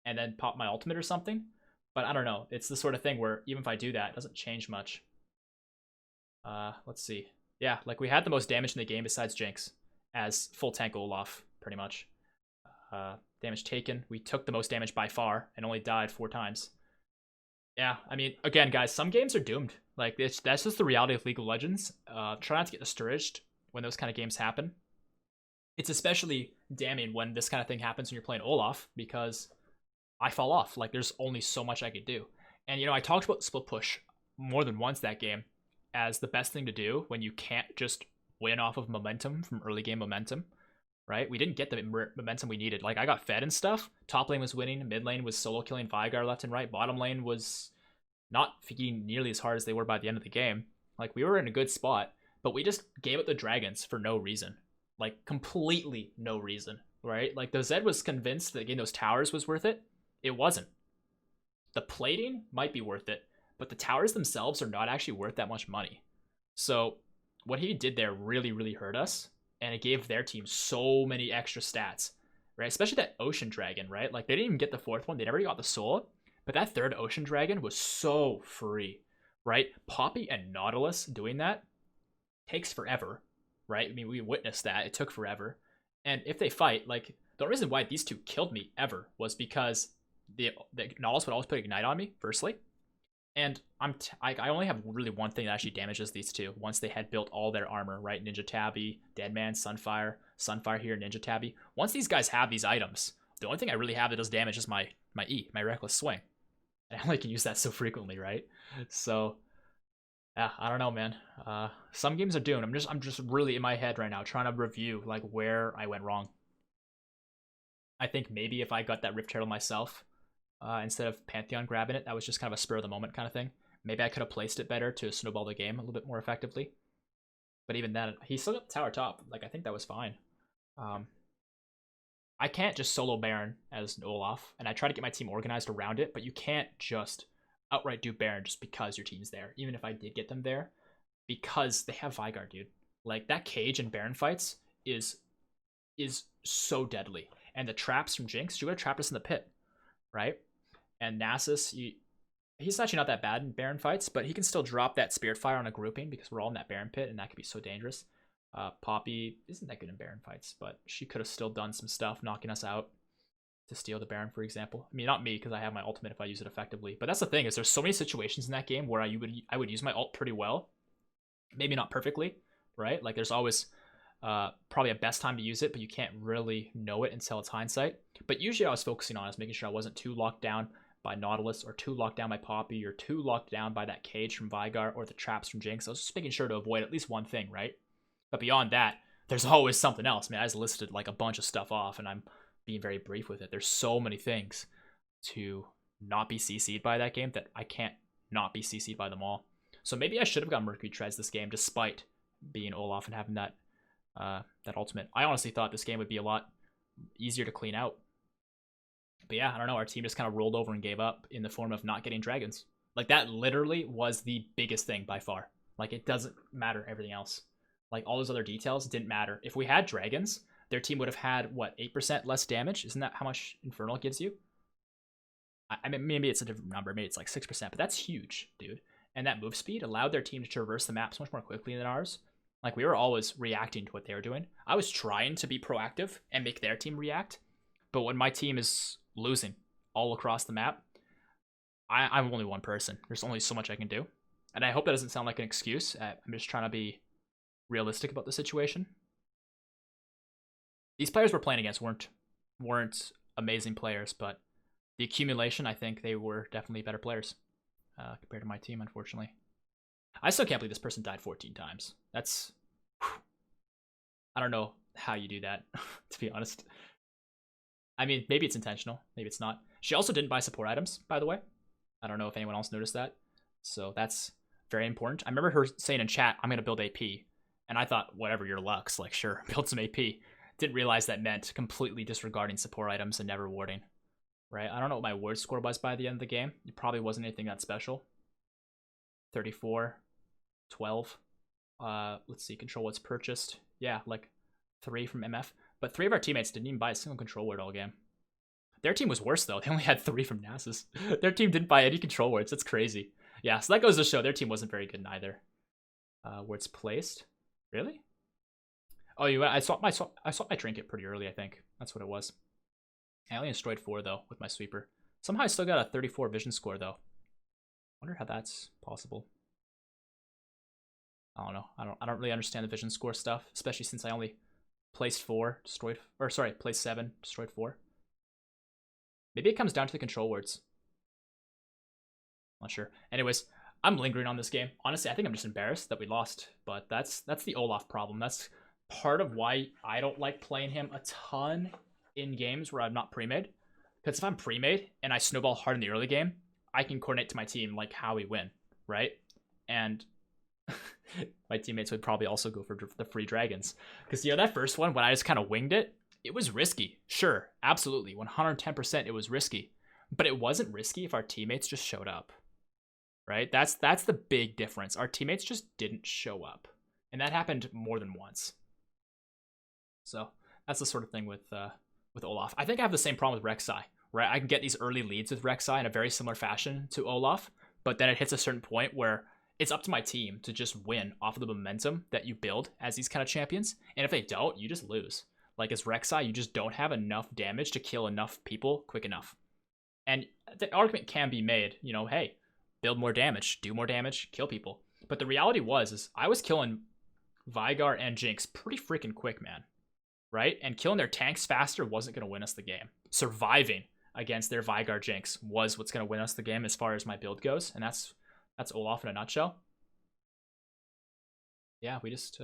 and then popped my ultimate or something, but I don't know. It's the sort of thing where even if I do that, it doesn't change much. Let's see. Yeah, like, we had the most damage in the game besides Jinx as full tank Olaf, pretty much. Damage taken. We took the most damage by far and only died 4 times. Yeah, I mean, again, guys, some games are doomed. Like, that's just the reality of League of Legends. Try not to get discouraged when those kind of games happen. It's especially damning when this kind of thing happens when you're playing Olaf, because I fall off. Like, there's only so much I could do. And, I talked about split push more than once that game as the best thing to do when you can't just win off of momentum from early game momentum, right? We didn't get the momentum we needed. Like, I got fed and stuff. Top lane was winning. Mid lane was solo killing Vigar left and right. Bottom lane was not feeding nearly as hard as they were by the end of the game. Like, we were in a good spot, but we just gave up the dragons for no reason. Like, completely no reason, right? Like, the Zed was convinced that getting those towers was worth it. It wasn't. The plating might be worth it, but the towers themselves are not actually worth that much money. So what he did there really, really hurt us, and it gave their team so many extra stats, right? Especially that Ocean Dragon, right? Like, they didn't even get the fourth one. They never got the soul, but that third Ocean Dragon was so free, right? Poppy and Nautilus doing that takes forever, right? I mean, we witnessed that. It took forever. And if they fight, like, the reason why these two killed me ever was because the Nautilus would always put Ignite on me, firstly. And I only have really one thing that actually damages these two once they had built all their armor, right? Ninja Tabby, Deadman, Sunfire here, Ninja Tabby. Once these guys have these items, the only thing I really have that does damage is my E, my Reckless Swing. And I only can use that so frequently, right? So, yeah, I don't know, man. Some games are doomed. I'm just really in my head right now trying to review like where I went wrong. I think maybe if I got that Rift Turtle myself, instead of Pantheon grabbing it, that was just kind of a spur of the moment kind of thing. Maybe I could have placed it better to snowball the game a little bit more effectively. But even then, he still got the tower top. Like, I think that was fine. I can't just solo Baron as Olaf, and I try to get my team organized around it, but you can't just outright do Baron just because your team's there, even if I did get them there, because they have Vigard, dude. Like, that cage in Baron fights is so deadly. And the traps from Jinx, she would have trapped us in the pit, right? And Nasus, he's actually not that bad in Baron fights, but he can still drop that Spirit Fire on a grouping because we're all in that Baron pit, and that could be so dangerous. Poppy isn't that good in Baron fights, but she could have still done some stuff, knocking us out to steal the Baron, for example. I mean, not me, because I have my ultimate if I use it effectively. But that's the thing, is there's so many situations in that game where I would use my ult pretty well. Maybe not perfectly, right? Like, there's always probably a best time to use it, but you can't really know it until it's hindsight. But usually I was focusing on is making sure I wasn't too locked down by Nautilus, or too locked down by Poppy, or too locked down by that cage from Vigard, or the traps from Jinx. I was just making sure to avoid at least one thing, right? But beyond that, there's always something else. I mean, I just listed like a bunch of stuff off, and I'm being very brief with it. There's so many things to not be CC'd by that game that I can't not be CC'd by them all. So maybe I should have got Mercury Treads this game, despite being Olaf and having that ultimate. I honestly thought this game would be a lot easier to clean out. But yeah, I don't know. Our team just kind of rolled over and gave up in the form of not getting dragons. Like, that literally was the biggest thing by far. Like, it doesn't matter everything else. Like, all those other details didn't matter. If we had dragons, their team would have had, what, 8% less damage? Isn't that how much Infernal gives you? I mean, maybe it's a different number. Maybe it's like 6%, but that's huge, dude. And that move speed allowed their team to traverse the map so much more quickly than ours. Like, we were always reacting to what they were doing. I was trying to be proactive and make their team react. But when my team is losing all across the map, I'm only one person. There's only so much I can do. And I hope that doesn't sound like an excuse. I'm just trying to be realistic about the situation. These players we're playing against weren't amazing players, but the accumulation, I think they were definitely better players compared to my team, unfortunately. I still can't believe this person died 14 times. That's... Whew. I don't know how you do that, to be honest. I mean, maybe it's intentional. Maybe it's not. She also didn't buy support items, by the way. I don't know if anyone else noticed that. So that's very important. I remember her saying in chat, I'm going to build AP. And I thought, whatever, your luck's. Like, sure, build some AP. Didn't realize that meant completely disregarding support items and never warding. Right? I don't know what my ward score was by the end of the game. It probably wasn't anything that special. 34. 12. Let's see, control what's purchased. Yeah, like 3 from MF. But 3 of our teammates didn't even buy a single control word all game. Their team was worse, though. They only had 3 from Nasus. Their team didn't buy any control words. That's crazy. Yeah, so that goes to show their team wasn't very good neither. Where it's placed. Really? Oh, I swapped my trinket pretty early, I think. That's what it was. I only destroyed 4, though, with my sweeper. Somehow I still got a 34 vision score, though. Wonder how that's possible. I don't know. I don't really understand the vision score stuff, especially since I only placed 4, destroyed, or sorry, placed 7, destroyed 4. Maybe it comes down to the control words. Not sure. Anyways, I'm lingering on this game. Honestly, I think I'm just embarrassed that we lost, but that's the Olaf problem. That's part of why I don't like playing him a ton in games where I'm not pre-made. Because if I'm pre-made and I snowball hard in the early game, I can coordinate to my team like how we win, right? And my teammates would probably also go for the free dragons. Because, you know, that first one, when I just kind of winged it, it was risky. Sure, absolutely. 110% it was risky. but it wasn't risky if our teammates just showed up, right? That's the big difference. Our teammates just didn't show up, and that happened more than once. So that's the sort of thing with Olaf. I think I have the same problem with Rek'Sai, right? I can get these early leads with Rek'Sai in a very similar fashion to Olaf, but then it hits a certain point where it's up to my team to just win off of the momentum that you build as these kind of champions. And if they don't, you just lose. Like as Rek'Sai, you just don't have enough damage to kill enough people quick enough. And the argument can be made, you know, hey, build more damage, do more damage, kill people. But the reality is I was killing Veigar and Jinx pretty freaking quick, man. Right? And killing their tanks faster wasn't going to win us the game. Surviving against their Veigar Jinx was what's going to win us the game as far as my build goes. And that's Olaf in a nutshell. Yeah, we just...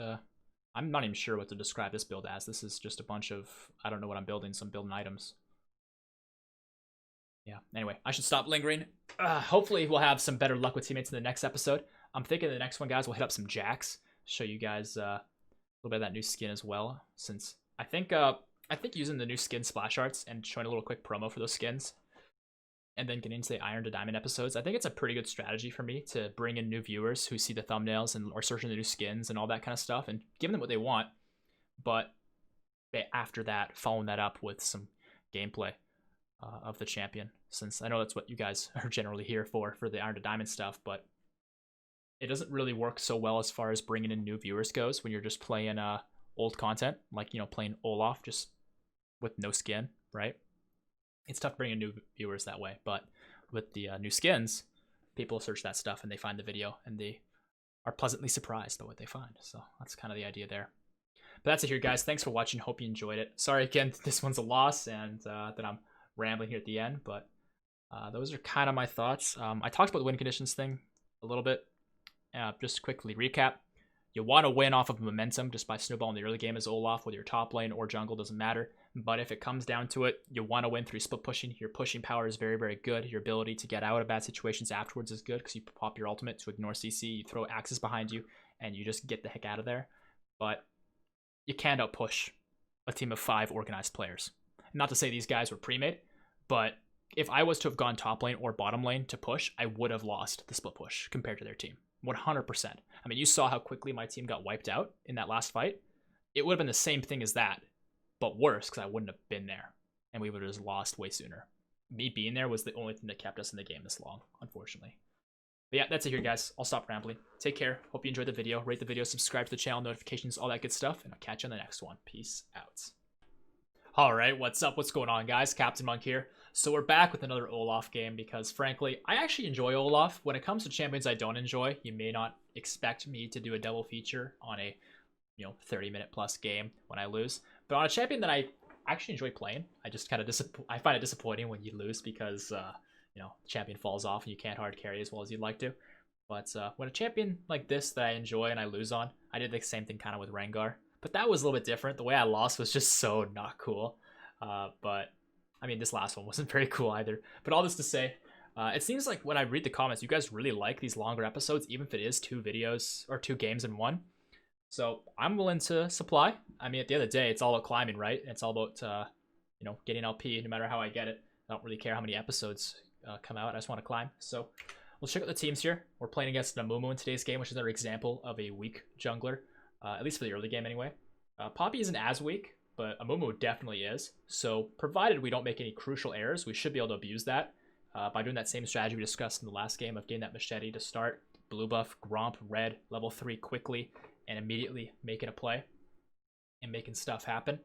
I'm not even sure what to describe this build as. This is just a bunch of... I don't know what I'm building, so I'm building items. Yeah, anyway, I should stop lingering. Hopefully we'll have some better luck with teammates in the next episode. I'm thinking the next one, guys, we'll hit up some Jacks. Show you guys a little bit of that new skin as well, since... I think using the new skin splash arts and showing a little quick promo for those skins and then getting into the Iron to Diamond episodes, I think it's a pretty good strategy for me to bring in new viewers who see the thumbnails and are searching the new skins and all that kind of stuff and give them what they want. But after that, following that up with some gameplay of the champion, since I know that's what you guys are generally here for the Iron to Diamond stuff, but it doesn't really work so well as far as bringing in new viewers goes when you're just playing old content, like, you know, playing Olaf just with no skin, right? It's tough bringing new viewers that way, but with the new skins, people search that stuff and they find the video and they are pleasantly surprised by what they find. So that's kind of the idea there. But that's it here, guys. Thanks for watching. Hope you enjoyed it. Sorry again, this one's a loss and that I'm rambling here at the end, but those are kind of my thoughts. I talked about the win conditions thing a little bit. Just quickly recap. You want to win off of momentum just by snowballing the early game as Olaf, whether you're top lane or jungle, doesn't matter. But if it comes down to it, you want to win through split pushing. Your pushing power is very, very good. Your ability to get out of bad situations afterwards is good because you pop your ultimate to ignore CC, you throw axes behind you, and you just get the heck out of there. But you can't outpush a team of 5 organized players. Not to say these guys were pre-made, but if I was to have gone top lane or bottom lane to push, I would have lost the split push compared to their team. 100%. I mean, you saw how quickly my team got wiped out in that last fight. It would have been the same thing as that, but worse because I wouldn't have been there and we would have just lost way sooner. Me being there was the only thing that kept us in the game this long, unfortunately. But yeah, that's it here, guys. I'll stop rambling. Take care. Hope you enjoyed the video. Rate the video, subscribe to the channel, notifications, all that good stuff, and I'll catch you on the next one. Peace out. All right, what's up? What's going on, guys? CaptainMonk here. So we're back with another Olaf game because, frankly, I actually enjoy Olaf. When it comes to champions I don't enjoy, you may not expect me to do a double feature on a 30-minute plus game when I lose. But on a champion that I actually enjoy playing, I just kind of I find it disappointing when you lose because the champion falls off and you can't hard carry as well as you'd like to. But when a champion like this that I enjoy and I lose on, I did the same thing kind of with Rengar. But that was a little bit different. The way I lost was just so not cool. But I mean, this last one wasn't very cool either. But all this to say, it seems like when I read the comments, you guys really like these longer episodes, even if it is 2 videos or 2 games in one. So I'm willing to supply. I mean, at the end of the day, it's all about climbing, right? It's all about, getting LP no matter how I get it. I don't really care how many episodes come out. I just want to climb. So we'll check out the teams here. We're playing against Namumu in today's game, which is another example of a weak jungler, at least for the early game anyway. Poppy isn't as weak, but Amumu definitely is. So provided we don't make any crucial errors, we should be able to abuse that by doing that same strategy we discussed in the last game of getting that machete to start, blue buff, Gromp, red, level 3 quickly, and immediately making a play and making stuff happen.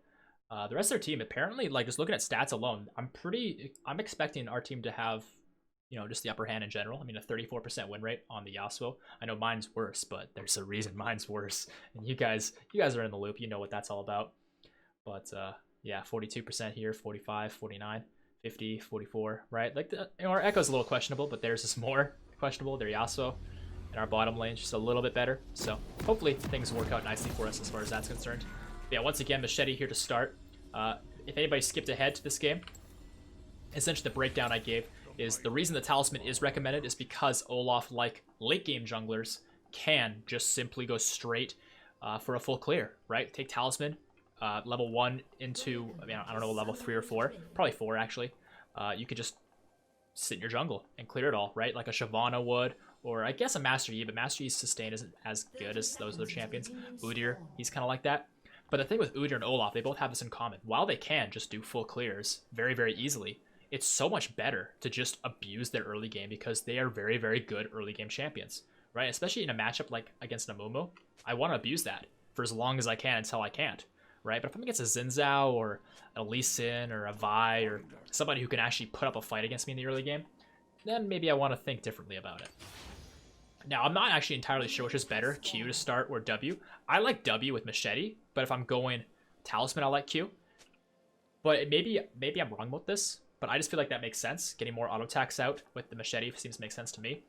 The rest of their team, apparently, like just looking at stats alone, I'm expecting our team to have, just the upper hand in general. I mean, a 34% win rate on the Yasuo. I know mine's worse, but there's a reason mine's worse. And you guys are in the loop. You know what that's all about. But yeah, 42% here, 45, 49, 50, 44, right? Like our Echo's a little questionable, but theirs is more questionable. Their Yasuo and our bottom lane is just a little bit better. So hopefully things work out nicely for us as far as that's concerned. But yeah, once again, machete here to start. If anybody skipped ahead to this game, essentially the breakdown I gave is the reason the talisman is recommended is because Olaf, like late game junglers, can just simply go straight for a full clear, right? Take talisman, level 1 into, I don't know, level 3 or 4, probably 4 actually. You could just sit in your jungle and clear it all, right? Like a Shyvana would, or I guess a Master Yi, but Master Yi's sustain isn't as good as those other champions. Udyr, he's kind of like that. But the thing with Udyr and Olaf, they both have this in common. While they can just do full clears very, very easily, it's so much better to just abuse their early game because they are very, very good early game champions, right? Especially in a matchup like against Namumu, I want to abuse that for as long as I can until I can't, right? But if I'm against a Xin Zhao or a Lee Sin or a Vi or somebody who can actually put up a fight against me in the early game, then maybe I want to think differently about it. Now, I'm not actually entirely sure which is better, Q to start or W. I like W with Machete, but if I'm going Talisman, I like Q. But maybe I'm wrong about this, but I just feel like that makes sense. Getting more auto attacks out with the Machete seems to make sense to me.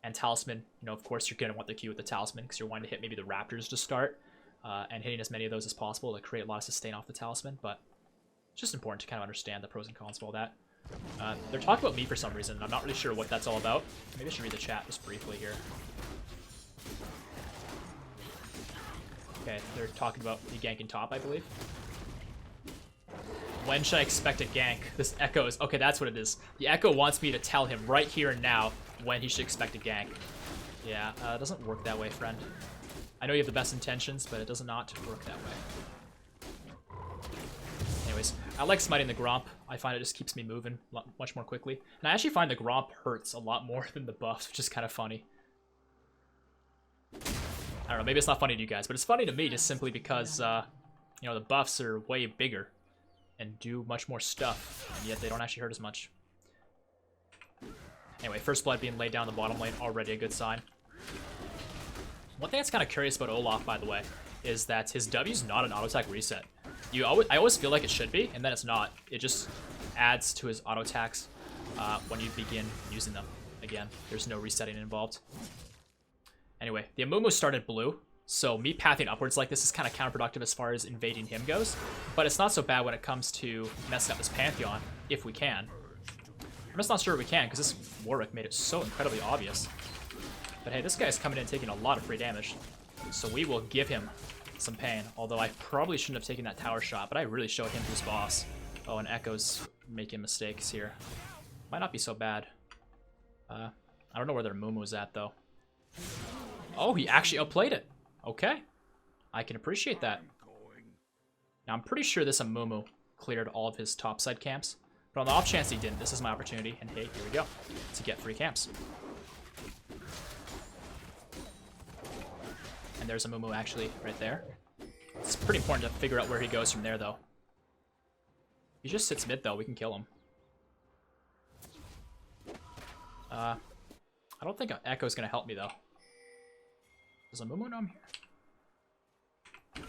And Talisman, you know, of course, you're going to want the Q with the Talisman because you're wanting to hit maybe the Raptors to start and hitting as many of those as possible to create a lot of sustain off the Talisman. But it's just important to kind of understand the pros and cons of all that. They're talking about me for some reason. I'm not really sure what that's all about. Maybe I should read the chat just briefly here. Okay, they're talking about me ganking top, I believe. When should I expect a gank? This Echo is... Okay, that's what it is. The Echo wants me to tell him right here and now when he should expect a gank. Yeah, it doesn't work that way, friend. I know you have the best intentions, but it does not work that way. Anyways, I like smiting the Gromp. I find it just keeps me moving much more quickly. And I actually find the Gromp hurts a lot more than the buffs, which is kind of funny. I don't know, maybe it's not funny to you guys, but it's funny to me just simply because, you know, the buffs are way bigger and do much more stuff, and yet they don't actually hurt as much. Anyway, first blood being laid down the bottom lane, already a good sign. One thing that's kind of curious about Olaf, by the way, is that his W's not an auto attack reset. I always feel like it should be, and then it's not. It just adds to his auto attacks when you begin using them. Again, there's no resetting involved. Anyway, the Amumu started blue, so me pathing upwards like this is kind of counterproductive as far as invading him goes, but it's not so bad when it comes to messing up his Pantheon, if we can. I'm just not sure if we can, because this Warwick made it so incredibly obvious. But hey, this guy's coming in taking a lot of free damage, so we will give him some pain, although I probably shouldn't have taken that tower shot, but I really showed him who's boss. Oh, and Echo's making mistakes here. Might not be so bad. I don't know where their Mumu's at, though. Oh, he actually outplayed it. Okay. I can appreciate that. Now, I'm pretty sure this Amumu cleared all of his topside camps. But on the off chance he didn't, this is my opportunity. And hey, here we go. To get free camps. And there's Amumu actually right there. It's pretty important to figure out where he goes from there, though. If he just sits mid, though, we can kill him. I don't think Echo's going to help me, though. Does Amumu know I'm here?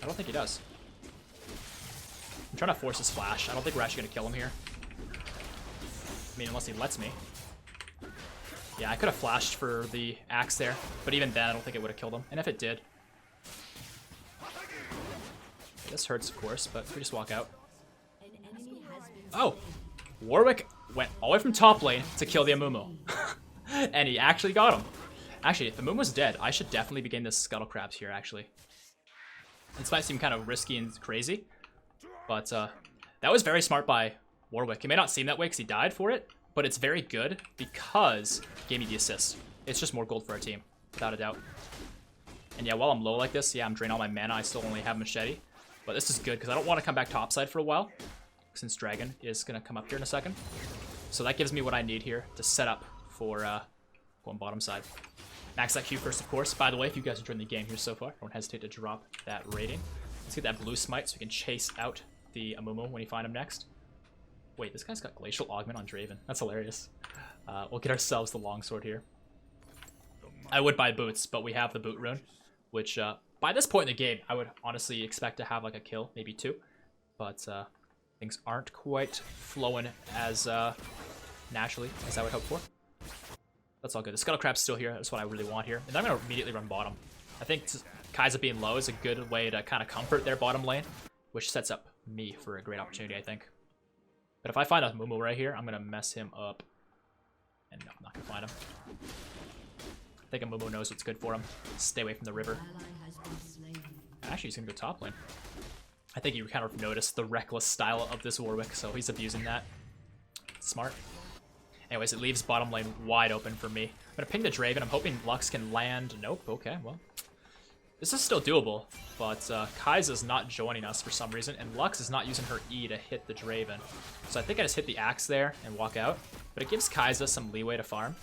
I don't think he does. I'm trying to force his flash. I don't think we're actually going to kill him here. I mean, unless he lets me. Yeah, I could have flashed for the axe there, but even then, I don't think it would have killed him. And if it did... Okay, this hurts, of course, but we just walk out. Oh! Warwick went all the way from top lane to kill the Amumu. And he actually got him. Actually, if the Amumu's dead, I should definitely begin this Scuttle Crabs here, actually. This might seem kind of risky and crazy, but that was very smart by Warwick. It may not seem that way because he died for it, but it's very good because he gave me the assist. It's just more gold for our team, without a doubt. And yeah, while I'm low like this, yeah, I'm draining all my mana. I still only have Machete, but this is good because I don't want to come back topside for a while, since Dragon is going to come up here in a second. So that gives me what I need here to set up for going bottom side. Max that Q first, of course. By the way, if you guys enjoyed the game here so far, don't hesitate to drop that rating. Let's get that blue smite so we can chase out the Amumu when you find him next. Wait, this guy's got Glacial Augment on Draven. That's hilarious. We'll get ourselves the longsword here. I would buy boots, but we have the boot rune, which by this point in the game, I would honestly expect to have like a kill, maybe two. But things aren't quite flowing as naturally as I would hope for. That's all good. The Scuttle Crab's still here. That's what I really want here. And I'm going to immediately run bottom. I think Kai'Sa being low is a good way to kind of comfort their bottom lane, which sets up me for a great opportunity, I think. But if I find a Mumu right here, I'm going to mess him up. And no, I'm not going to find him. I think a Mumu knows what's good for him. Stay away from the river. Actually, he's going to go top lane. I think you kind of noticed the reckless style of this Warwick, so he's abusing that. Smart. Anyways, it leaves bottom lane wide open for me. I'm gonna ping the Draven. I'm hoping Lux can land. Nope. Okay, well. This is still doable, but Kai'Sa's not joining us for some reason, and Lux is not using her E to hit the Draven. So I think I just hit the axe there and walk out. But it gives Kai'Sa some leeway to farm.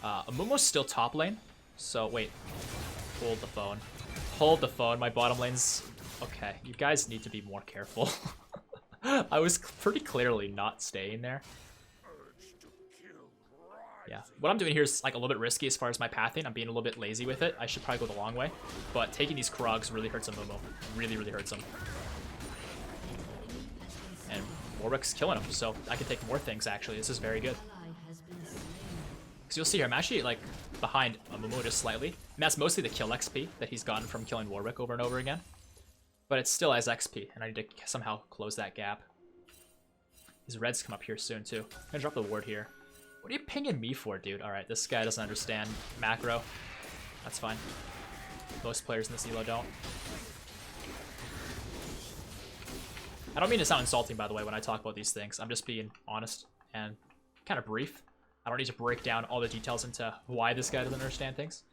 Amumo's still top lane, so wait. Hold the phone. Hold the phone. My bottom lane's... Okay, you guys need to be more careful. I was pretty clearly not staying there. Yeah, what I'm doing here is like a little bit risky as far as my pathing. I'm being a little bit lazy with it. I should probably go the long way. But taking these Krogs really hurts Amumu. Really, really hurts him. And Warwick's killing him, so I can take more things actually. This is very good. Because you'll see here, I'm actually like behind Amumu just slightly. And that's mostly the kill XP that he's gotten from killing Warwick over and over again. But it's still as XP, and I need to somehow close that gap. His reds come up here soon too. I'm gonna drop the ward here. What are you pinging me for, dude? Alright, this guy doesn't understand macro. That's fine. Most players in this elo don't. I don't mean to sound insulting, by the way, when I talk about these things. I'm just being honest and kind of brief. I don't need to break down all the details into why this guy doesn't understand things.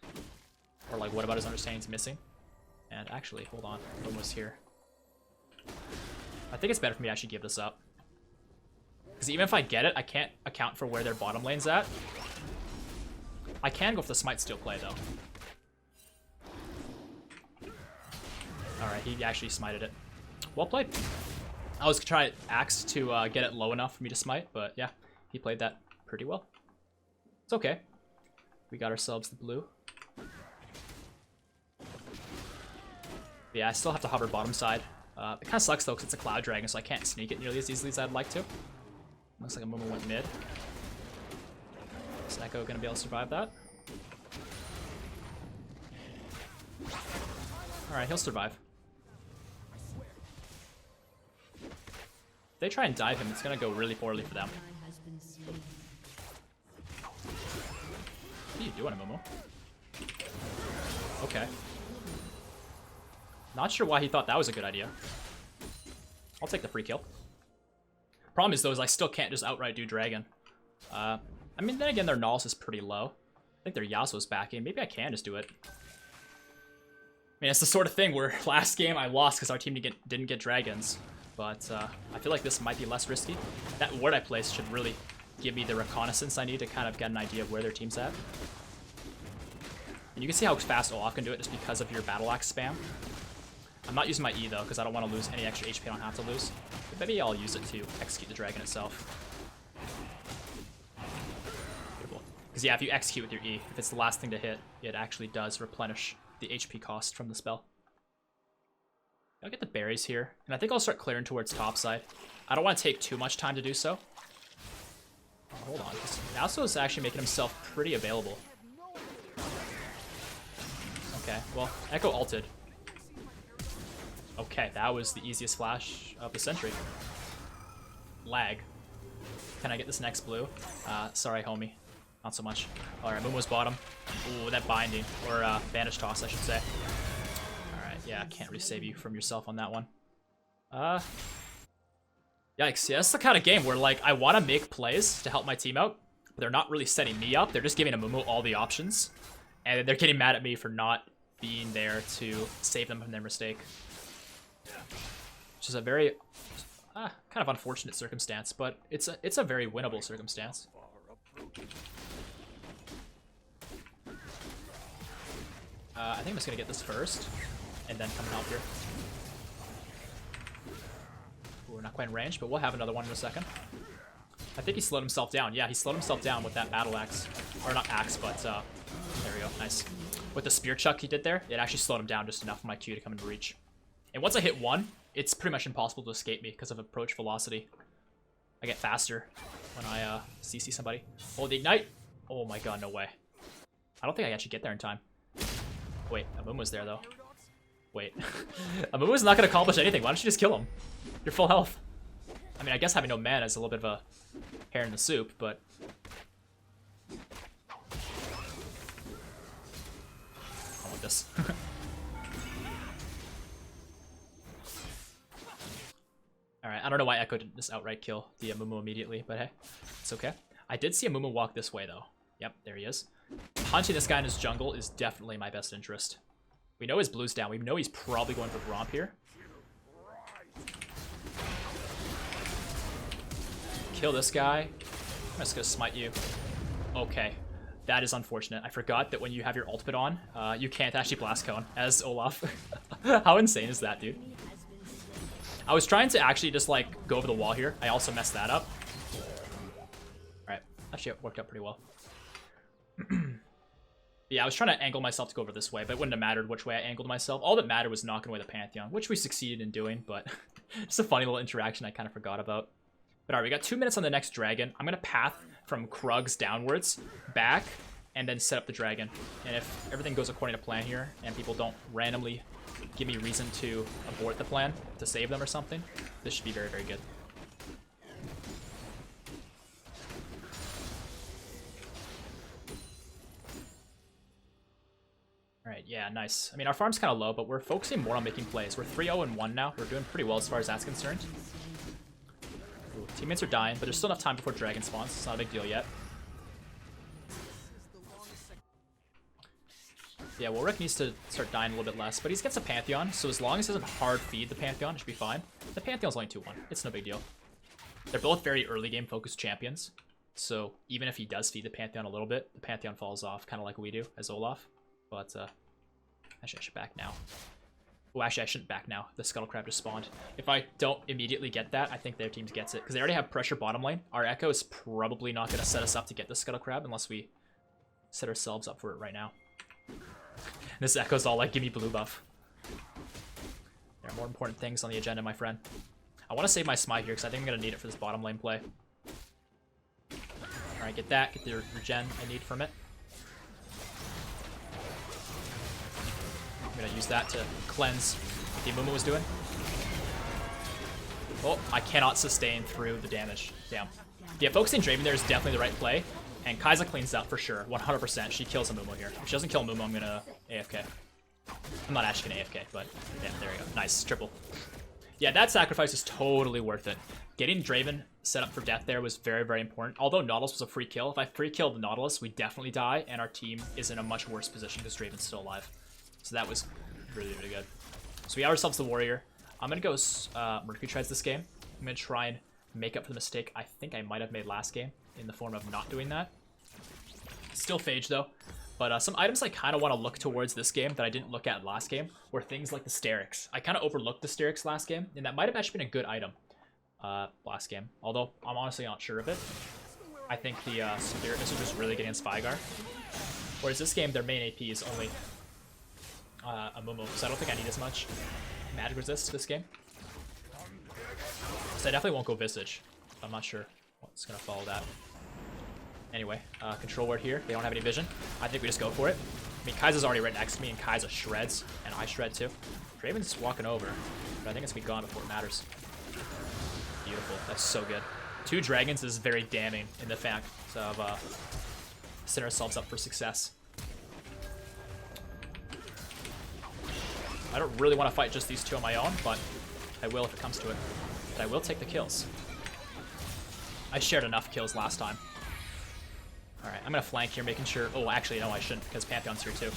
Or like what about his understanding is missing. And actually, hold on. I'm almost here. I think it's better for me to actually give this up. Because even if I get it, I can't account for where their bottom lane's at. I can go for the Smite Steel play, though. Alright, he actually smited it. Well played. I was trying to Axe to get it low enough for me to smite, but yeah, he played that pretty well. It's okay. We got ourselves the blue. Yeah, I still have to hover bottom side. It kind of sucks, though, because it's a Cloud Dragon, so I can't sneak it nearly as easily as I'd like to. Looks like Amumu went mid. Is Echo gonna be able to survive that? Alright, he'll survive. If they try and dive him, it's gonna go really poorly for them. What are you doing, Amumu? Okay. Not sure why he thought that was a good idea. I'll take the free kill. Problem is, though, is I still can't just outright do Dragon. I mean, then again, their Nullis is pretty low. I think their Yasuo's backing. Maybe I can just do it. I mean, it's the sort of thing where last game I lost because our team didn't get Dragons. But I feel like this might be less risky. That ward I placed should really give me the reconnaissance I need to kind of get an idea of where their team's at. And you can see how fast Olaf can do it just because of your Battle Axe spam. I'm not using my E, though, because I don't want to lose any extra HP I don't have to lose. But maybe I'll use it to execute the dragon itself. Beautiful. Because, yeah, if you execute with your E, if it's the last thing to hit, it actually does replenish the HP cost from the spell. I'll get the berries here, and I think I'll start clearing towards top side. I don't want to take too much time to do so. Oh, hold on. Yasuo is actually making himself pretty available. Okay, well, Echo ulted. Okay, that was the easiest flash of the century. Lag. Can I get this next blue? Sorry, homie. Not so much. Alright, Momo's bottom. Ooh, that binding. Or bandage toss, I should say. Alright, yeah, I can't really save you from yourself on that one. Yikes, yeah, that's the kind of game where, like, I want to make plays to help my team out, but they're not really setting me up. They're just giving Amumu all the options, and they're getting mad at me for not being there to save them from their mistake. Which is a very kind of unfortunate circumstance, but it's a very winnable circumstance. I think I'm just gonna get this first, and then come and help here. Ooh, we're not quite in range, but we'll have another one in a second. I think he slowed himself down. Yeah, he slowed himself down with that battle axe, or not axe, but there we go. Nice. With the spear chuck he did there, it actually slowed him down just enough for my Q to come into reach. And once I hit one, it's pretty much impossible to escape me because of approach velocity. I get faster when I CC somebody. Oh, the ignite! Oh my god, no way. I don't think I actually get there in time. Wait, Amumu's there though. Wait. Amumu's not gonna accomplish anything. Why don't you just kill him? You're full health. I mean, I guess having no mana is a little bit of a hair in the soup, but... I want this. Alright, I don't know why Echo didn't just outright kill the Amumu immediately, but hey, it's okay. I did see a Mumu walk this way, though. Yep, there he is. Punching this guy in his jungle is definitely my best interest. We know his blue's down. We know he's probably going for Gromp here. Kill this guy. I'm just gonna smite you. Okay. That is unfortunate. I forgot that when you have your ultimate on, you can't actually blast cone as Olaf. How insane is that, dude? I was trying to actually just like go over the wall here. I also messed that up. Alright. Actually, it worked out pretty well. Yeah, I was trying to angle myself to go over this way, but it wouldn't have mattered which way I angled myself. All that mattered was knocking away the Pantheon, which we succeeded in doing, but it's a funny little interaction I kind of forgot about. But alright, we got 2 minutes on the next dragon. I'm going to path from Krugs downwards, back, and then set up the dragon. And if everything goes according to plan here, and people don't randomly give me reason to abort the plan, to save them or something, this should be very, very good. Alright, yeah, nice. I mean, our farm's kind of low, but we're focusing more on making plays. We're 3-0-1 now. We're doing pretty well as far as that's concerned. Ooh, teammates are dying, but there's still enough time before dragon spawns. It's not a big deal yet. Yeah, Warwick needs to start dying a little bit less, but he's against a Pantheon, so as long as he doesn't hard feed the Pantheon, it should be fine. The Pantheon's only 2-1. It's no big deal. They're both very early game focused champions, so even if he does feed the Pantheon a little bit, the Pantheon falls off, kind of like we do as Olaf. But, actually, I should back now. Oh, actually, I shouldn't back now. The Scuttle Crab just spawned. If I don't immediately get that, I think their team gets it. Because they already have pressure bottom lane. Our Echo is probably not going to set us up to get the Scuttle Crab unless we set ourselves up for it right now. This Echo's all like, give me blue buff. There are more important things on the agenda, my friend. I want to save my Smite here because I think I'm going to need it for this bottom lane play. Alright, get that. Get the regen I need from it. I'm gonna use that to cleanse what the Amumu was doing. Oh, I cannot sustain through the damage. Damn. Yeah, focusing Draven there is definitely the right play. And Kai'Sa cleans up for sure. 100%. She kills Amumu here. If she doesn't kill Amumu, I'm gonna AFK. I'm not actually gonna AFK, but yeah, there we go. Nice. Triple. Yeah, that sacrifice is totally worth it. Getting Draven set up for death there was very, very important. Although Nautilus was a free kill, if I free killed the Nautilus, we definitely die, and our team is in a much worse position because Draven's still alive. So that was really, really good. So we got ourselves the Warrior. I'm going to go Mercury Treads this game. I'm going to try and make up for the mistake I think I might have made last game in the form of not doing that. Still Phage though. But some items I kind of want to look towards this game that I didn't look at last game were things like the Sterix. I kind of overlooked the Sterix last game, and that might have actually been a good item last game. Although I'm honestly not sure of it. I think the Spirit Missile just really getting Spygar. Whereas this game, their main AP is only a Mumu, so I don't think I need as much magic resist this game. So I definitely won't go Visage. I'm not sure what's gonna follow that. Anyway, control ward here. They don't have any vision. I think we just go for it. I mean, Kai'Sa's already right next to me, and Kai'Sa shreds, and I shred too. Draven's walking over, but I think it's gonna be gone before it matters. Beautiful. That's so good. 2 dragons is very damning in the fact of setting ourselves up for success. I don't really want to fight just these 2 on my own, but I will if it comes to it. But I will take the kills. I shared enough kills last time. Alright, I'm going to flank here, making sure... Oh, actually, no, I shouldn't, because Pantheon's here too.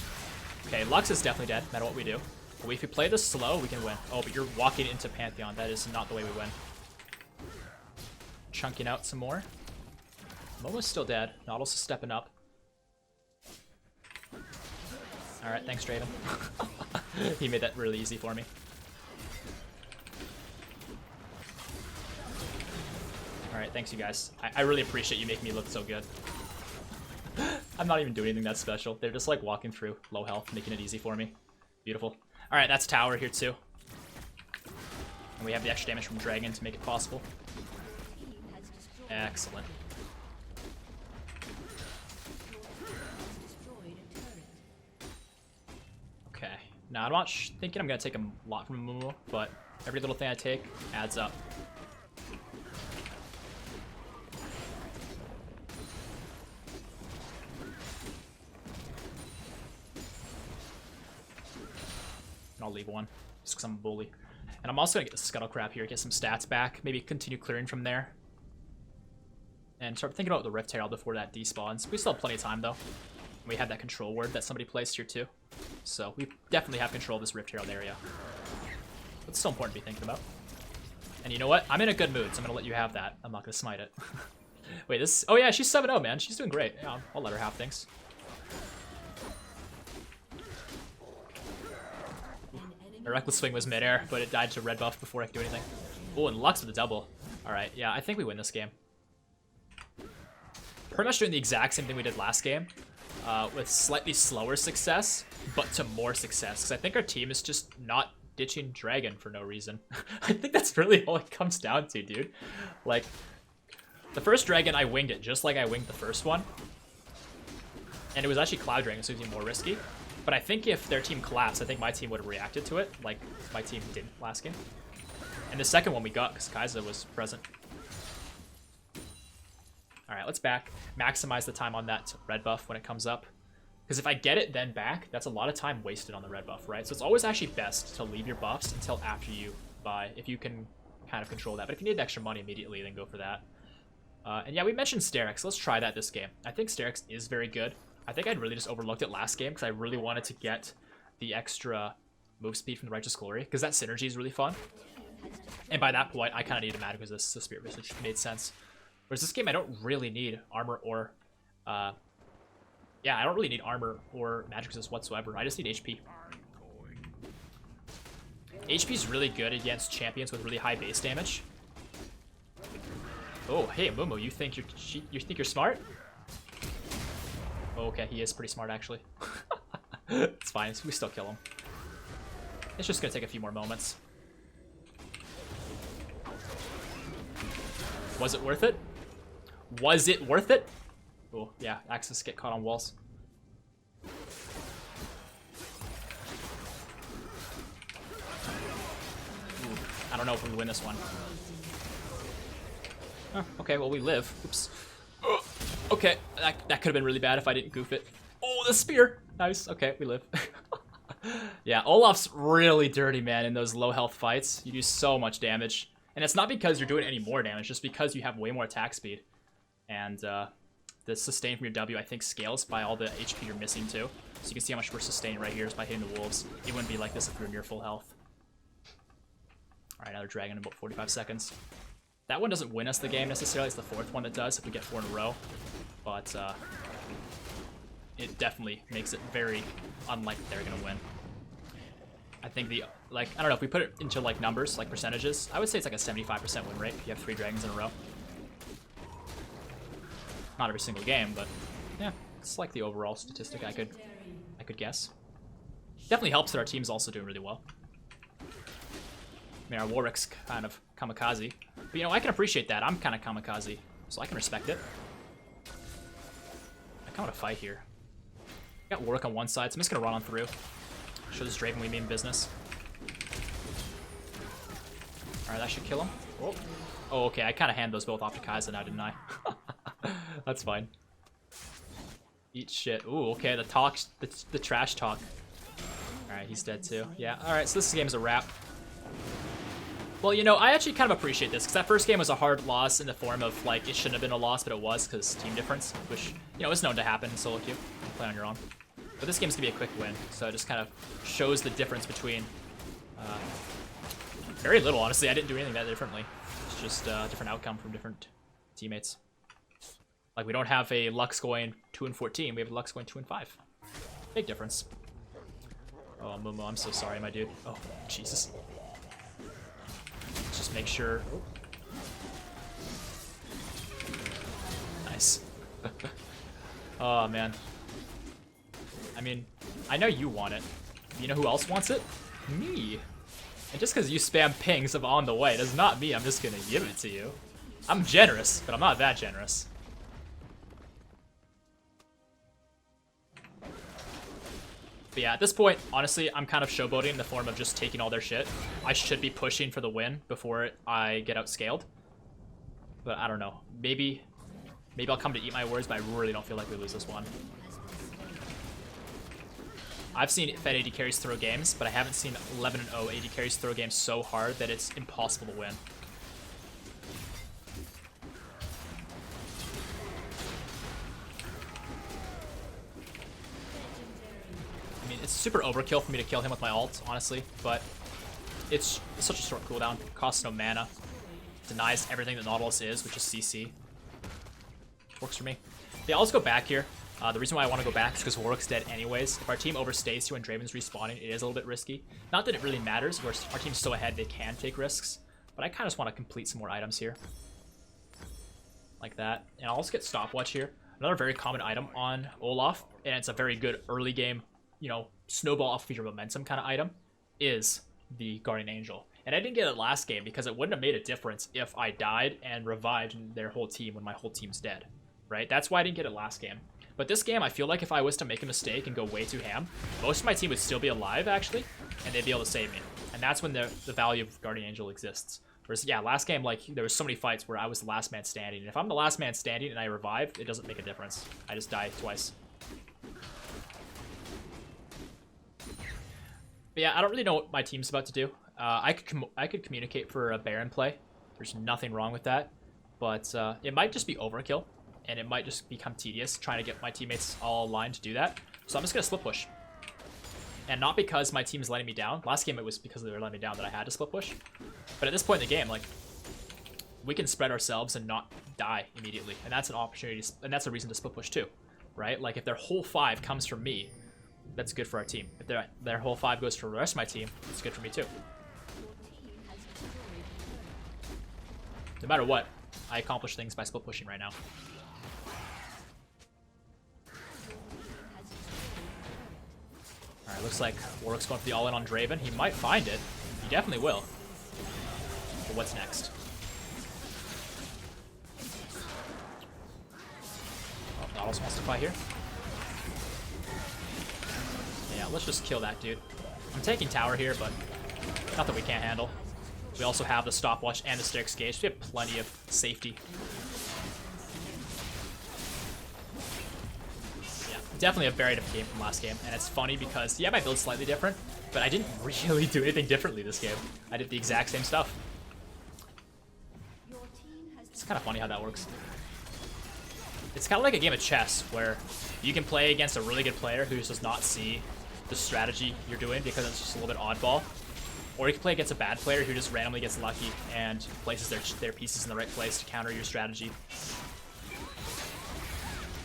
Okay, Lux is definitely dead, no matter what we do. But if we play this slow, we can win. Oh, but you're walking into Pantheon. That is not the way we win. Chunking out some more. Momo's still dead. Nautilus is stepping up. Alright, thanks, Draven. He made that really easy for me. Alright, thanks you guys. I really appreciate you making me look so good. I'm not even doing anything that special. They're just like walking through low health, making it easy for me. Beautiful. Alright, that's tower here too. And we have the extra damage from Dragon to make it possible. Excellent. Okay. Now, I'm not thinking I'm going to take a lot from Mumu, but every little thing I take adds up. And I'll leave one, just because I'm a bully. And I'm also going to get the Scuttle Crab here, get some stats back, maybe continue clearing from there. and start thinking about the Rift Herald before that despawns. We still have plenty of time though. We have that control word that somebody placed here too. So we definitely have control of this Rift Herald area. It's still important to be thinking about. And you know what? I'm in a good mood, so I'm gonna let you have that. I'm not gonna smite it. Wait, this... Oh yeah, she's 7-0, man. She's doing great. Yeah, I'll let her have things. My Reckless Swing was midair, but it died to red buff before I could do anything. Oh, and Lux with a double. Alright, yeah, I think we win this game. Pretty much doing the exact same thing we did last game, with slightly slower success, but to more success. Because I think our team is just not ditching Dragon for no reason. I think that's really all it comes down to, dude. Like, the first Dragon, I winged it just like I winged the first one. And it was actually Cloud Dragon, so it was even more risky. But I think if their team collapsed, I think my team would have reacted to it, like my team didn't last game. And the second one we got, because Kai'Sa was present. Alright, let's back. Maximize the time on that red buff when it comes up. Because if I get it, then back, that's a lot of time wasted on the red buff, right? So it's always actually best to leave your buffs until after you buy, if you can kind of control that. But if you need extra money immediately, then go for that. And yeah, we mentioned Sterix. Let's try that this game. I think Sterix is very good. I think I'd really just overlooked it last game because I really wanted to get the extra move speed from the Righteous Glory, because that synergy is really fun. And by that point, I kind of needed magic resist, so Spirit Visage made sense. Whereas this game, I don't really need armor or... yeah, I don't really need armor or magic resist whatsoever. I just need HP. HP is really good against champions with really high base damage. Oh, hey, Momo, you think you're smart? Oh, okay, he is pretty smart, actually. It's fine, we still kill him. It's just gonna take a few more moments. Was it worth it? Was it worth it? Oh, yeah, Axis get caught on walls. Ooh, I don't know if we win this one. Oh, okay, well, we live. Oops. Oh, okay, that could have been really bad if I didn't goof it. Oh, the spear! Nice, okay, we live. Yeah, Olaf's really dirty, man, in those low health fights. You do so much damage. And it's not because you're doing any more damage, just because you have way more attack speed. And the sustain from your W, I think, scales by all the HP you're missing, too. So you can see how much we're sustaining right here just by hitting the wolves. It wouldn't be like this if we were near full health. Alright, another dragon in about 45 seconds. That one doesn't win us the game necessarily. It's the fourth one that does if we get 4 in a row. But it definitely makes it very unlikely they're going to win. I think the, like, I don't know, if we put it into, like, numbers, like percentages, I would say it's like a 75% win rate if you have 3 dragons in a row. Not every single game, but yeah, it's like the overall statistic I could guess. Definitely helps that our team's also doing really well. I mean, our Warwick's kind of kamikaze. But, you know, I can appreciate that. I'm kind of kamikaze, so I can respect it. I kind of want to fight here. Got Warwick on one side, so I'm just going to run on through. Show this Draven we mean business. Alright, that should kill him. Oh, oh okay, I kind of hand those both off to Kai'Sa now, didn't I? That's fine. Eat shit. Ooh, okay, the talk, the trash talk. Alright, he's dead too. Yeah, alright, so this game is a wrap. Well, you know, I actually kind of appreciate this, because that first game was a hard loss in the form of, like, it shouldn't have been a loss, but it was, because team difference, which, you know, is known to happen in solo queue. You play on your own. But this game's gonna be a quick win, so it just kind of shows the difference between... very little, honestly. I didn't do anything that differently. It's just a different outcome from different teammates. Like, we don't have a Lux going 2-14, we have a Lux going 2-5. Big difference. Oh, Momo, I'm so sorry, my dude. Oh, Jesus. Let's just make sure... Oh. Nice. Oh, man. I mean, I know you want it. You know who else wants it? Me. And just because you spam pings of on the way does not mean I'm just gonna give it to you. I'm generous, but I'm not that generous. But yeah, at this point, honestly, I'm kind of showboating in the form of just taking all their shit. I should be pushing for the win before I get outscaled. But I don't know. Maybe I'll come to eat my words, but I really don't feel like we lose this one. I've seen Fed AD carries throw games, but I haven't seen 11-0 AD carries throw games so hard that it's impossible to win. it's super overkill for me to kill him with my ult, honestly, but it's such a short cooldown. Costs no mana. Denies everything that Nautilus is, which is CC. Works for me. Yeah, I'll just go back here. The reason why I want to go back is because Warwick's dead anyways. If our team overstays here when Draven's respawning, it is a little bit risky. Not that it really matters. Our team's so ahead, they can take risks. But I kind of just want to complete some more items here. Like that. And I'll also get Stopwatch here. Another very common item on Olaf, and it's a very good early game, you know, snowball off of your momentum kind of item, is the Guardian Angel. And I didn't get it last game because it wouldn't have made a difference if I died and revived their whole team when my whole team's dead, right? That's why I didn't get it last game. But this game, I feel like if I was to make a mistake and go way too ham, most of my team would still be alive, actually, and they'd be able to save me. And that's when the value of Guardian Angel exists. Whereas, yeah, last game, like, there was so many fights where I was the last man standing. And if I'm the last man standing and I revive, it doesn't make a difference. I just die twice. But yeah, I don't really know what my team's about to do. I could communicate for a Baron play. There's nothing wrong with that. But it might just be overkill. And it might just become tedious trying to get my teammates all aligned to do that. So I'm just going to split push. And not because my team is letting me down. Last game it was because they were letting me down that I had to split push. But at this point in the game, like, we can spread ourselves and not die immediately. And that's an opportunity, and that's a reason to split push too, right? Like, if their whole 5 comes from me, that's good for our team. If their whole 5 goes for the rest of my team, it's good for me too. No matter what, I accomplish things by split pushing right now. Alright, looks like Warwick's going for the all-in on Draven. He might find it. He definitely will. But what's next? Oh, Nautilus wants to fight here. Yeah, let's just kill that dude. I'm taking tower here, but nothing we can't handle. We also have the stopwatch and the Styx gauge. So we have plenty of safety. Definitely a very different game from last game, and it's funny because, yeah, my build's slightly different, but I didn't really do anything differently this game. I did the exact same stuff. It's kind of funny how that works. It's kind of like a game of chess, where you can play against a really good player who does not see the strategy you're doing because it's just a little bit oddball, or you can play against a bad player who just randomly gets lucky and places their pieces in the right place to counter your strategy.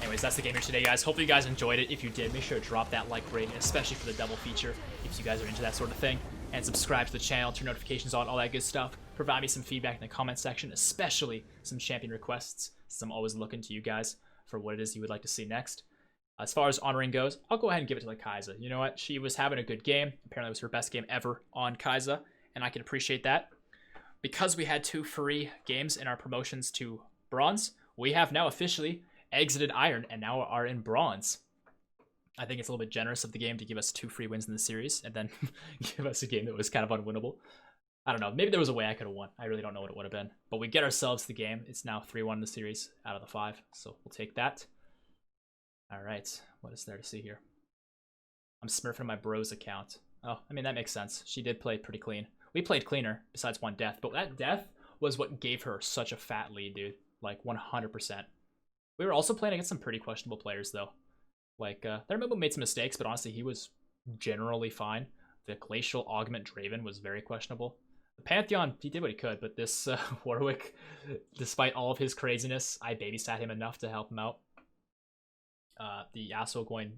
Anyways, that's the game here today, guys. Hopefully you guys enjoyed it. If you did, make sure to drop that like rating, especially for the double feature, if you guys are into that sort of thing. And subscribe to the channel, turn notifications on, all that good stuff. Provide me some feedback in the comment section, especially some champion requests, since I'm always looking to you guys for what it is you would like to see next. As far as honoring goes, I'll go ahead and give it to like Kai'Sa. You know what? She was having a good game. Apparently it was her best game ever on Kai'Sa, and I can appreciate that. Because we had 2 free games in our promotions to bronze, we have now officially exited Iron and now are in Bronze. I think it's a little bit generous of the game to give us 2 free wins in the series and then give us a game that was kind of unwinnable. I don't know. Maybe there was a way I could have won. I really don't know what it would have been. But we get ourselves the game. It's now 3-1 in the series out of the 5. So we'll take that. All right. What is there to see here? I'm smurfing my bro's account. Oh, I mean, that makes sense. She did play pretty clean. We played cleaner besides 1 death. But that death was what gave her such a fat lead, dude. Like 100%. We were also playing against some pretty questionable players, though. Like, their Momo made some mistakes, but honestly, he was generally fine. The Glacial Augment Draven was very questionable. The Pantheon, he did what he could, but this Warwick, despite all of his craziness, I babysat him enough to help him out. The Yasuo going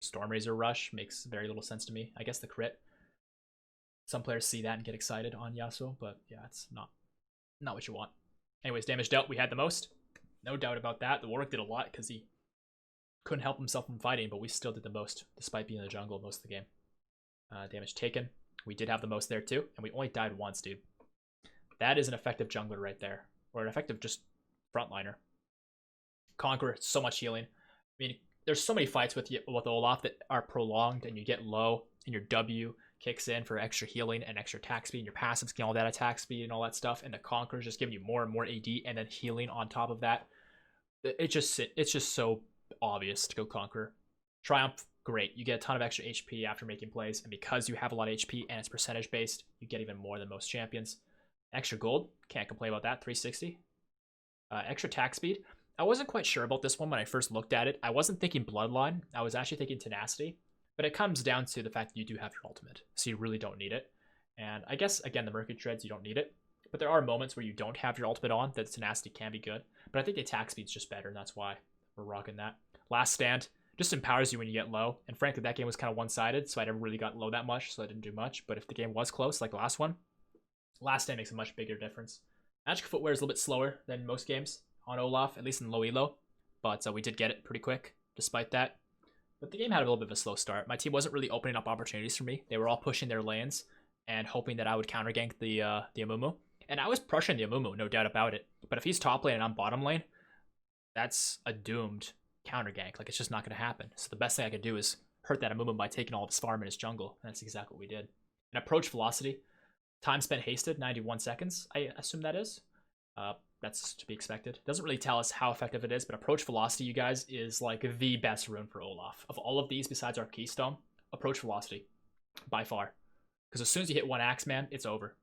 Stormrazor Rush makes very little sense to me. I guess the crit. Some players see that and get excited on Yasuo, but yeah, it's not what you want. Anyways, damage dealt, we had the most. No doubt about that. The Warwick did a lot because he couldn't help himself from fighting, but we still did the most, despite being in the jungle most of the game. Damage taken. We did have the most there too, and we only died once, dude. That is an effective jungler right there. Or an effective just frontliner. Conqueror, so much healing. I mean, there's so many fights with Olaf that are prolonged, and you get low, and your W kicks in for extra healing and extra attack speed, and your passives get all that attack speed and all that stuff, and the Conqueror's just giving you more and more AD, and then healing on top of that. It's just so obvious to go Conqueror. Triumph, great. You get a ton of extra HP after making plays, and because you have a lot of HP and it's percentage based, you get even more than most champions. Extra gold, can't complain about that, 360. Extra attack speed. I wasn't quite sure about this one when I first looked at it. I wasn't thinking Bloodline. I was actually thinking Tenacity. But it comes down to the fact that you do have your ultimate, so you really don't need it. And I guess, again, the Mercury Treads, you don't need it. But there are moments where you don't have your ultimate on that tenacity can be good. But I think the attack speed's just better, and that's why we're rocking that. Last Stand just empowers you when you get low. And frankly, that game was kind of one-sided, so I never really got low that much, so I didn't do much. But if the game was close, like the last one, Last Stand makes a much bigger difference. Magic Footwear is a little bit slower than most games on Olaf, at least in low elo. But we did get it pretty quick, despite that. But the game had a little bit of a slow start. My team wasn't really opening up opportunities for me. They were all pushing their lanes and hoping that I would counter gank the Amumu. And I was pressuring the Amumu, no doubt about it. But if he's top lane and I'm bottom lane, that's a doomed counter gank. Like, it's just not going to happen. So the best thing I could do is hurt that Amumu by taking all of his farm in his jungle. And that's exactly what we did. And approach velocity, time spent hasted, 91 seconds, I assume that is. That's to be expected. Doesn't really tell us how effective it is, but approach velocity, you guys, is like the best rune for Olaf. Of all of these, besides our keystone, approach velocity, by far. Because as soon as you hit one axe, man, it's over.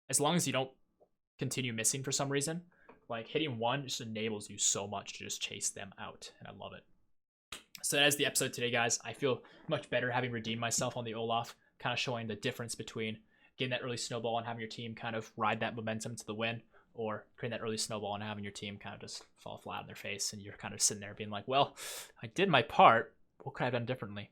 As long as you don't continue missing for some reason, like hitting one just enables you so much to just chase them out, and I love it. So that is the episode today, guys. I feel much better having redeemed myself on the Olaf, kind of showing the difference between getting that early snowball and having your team kind of ride that momentum to the win, or creating that early snowball and having your team kind of just fall flat on their face, and you're kind of sitting there being like, well, I did my part, what could I have done differently?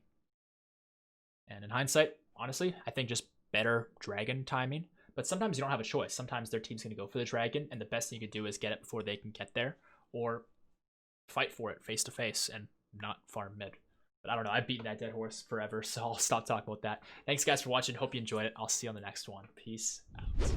And in hindsight, honestly, I think just better dragon timing. But sometimes you don't have a choice. Sometimes their team's going to go for the dragon, and the best thing you could do is get it before they can get there, or fight for it face to face and not farm mid. But I don't know, I've beaten that dead horse forever, so I'll stop talking about that. Thanks guys for watching, hope you enjoyed it. I'll see you on the next one. Peace out.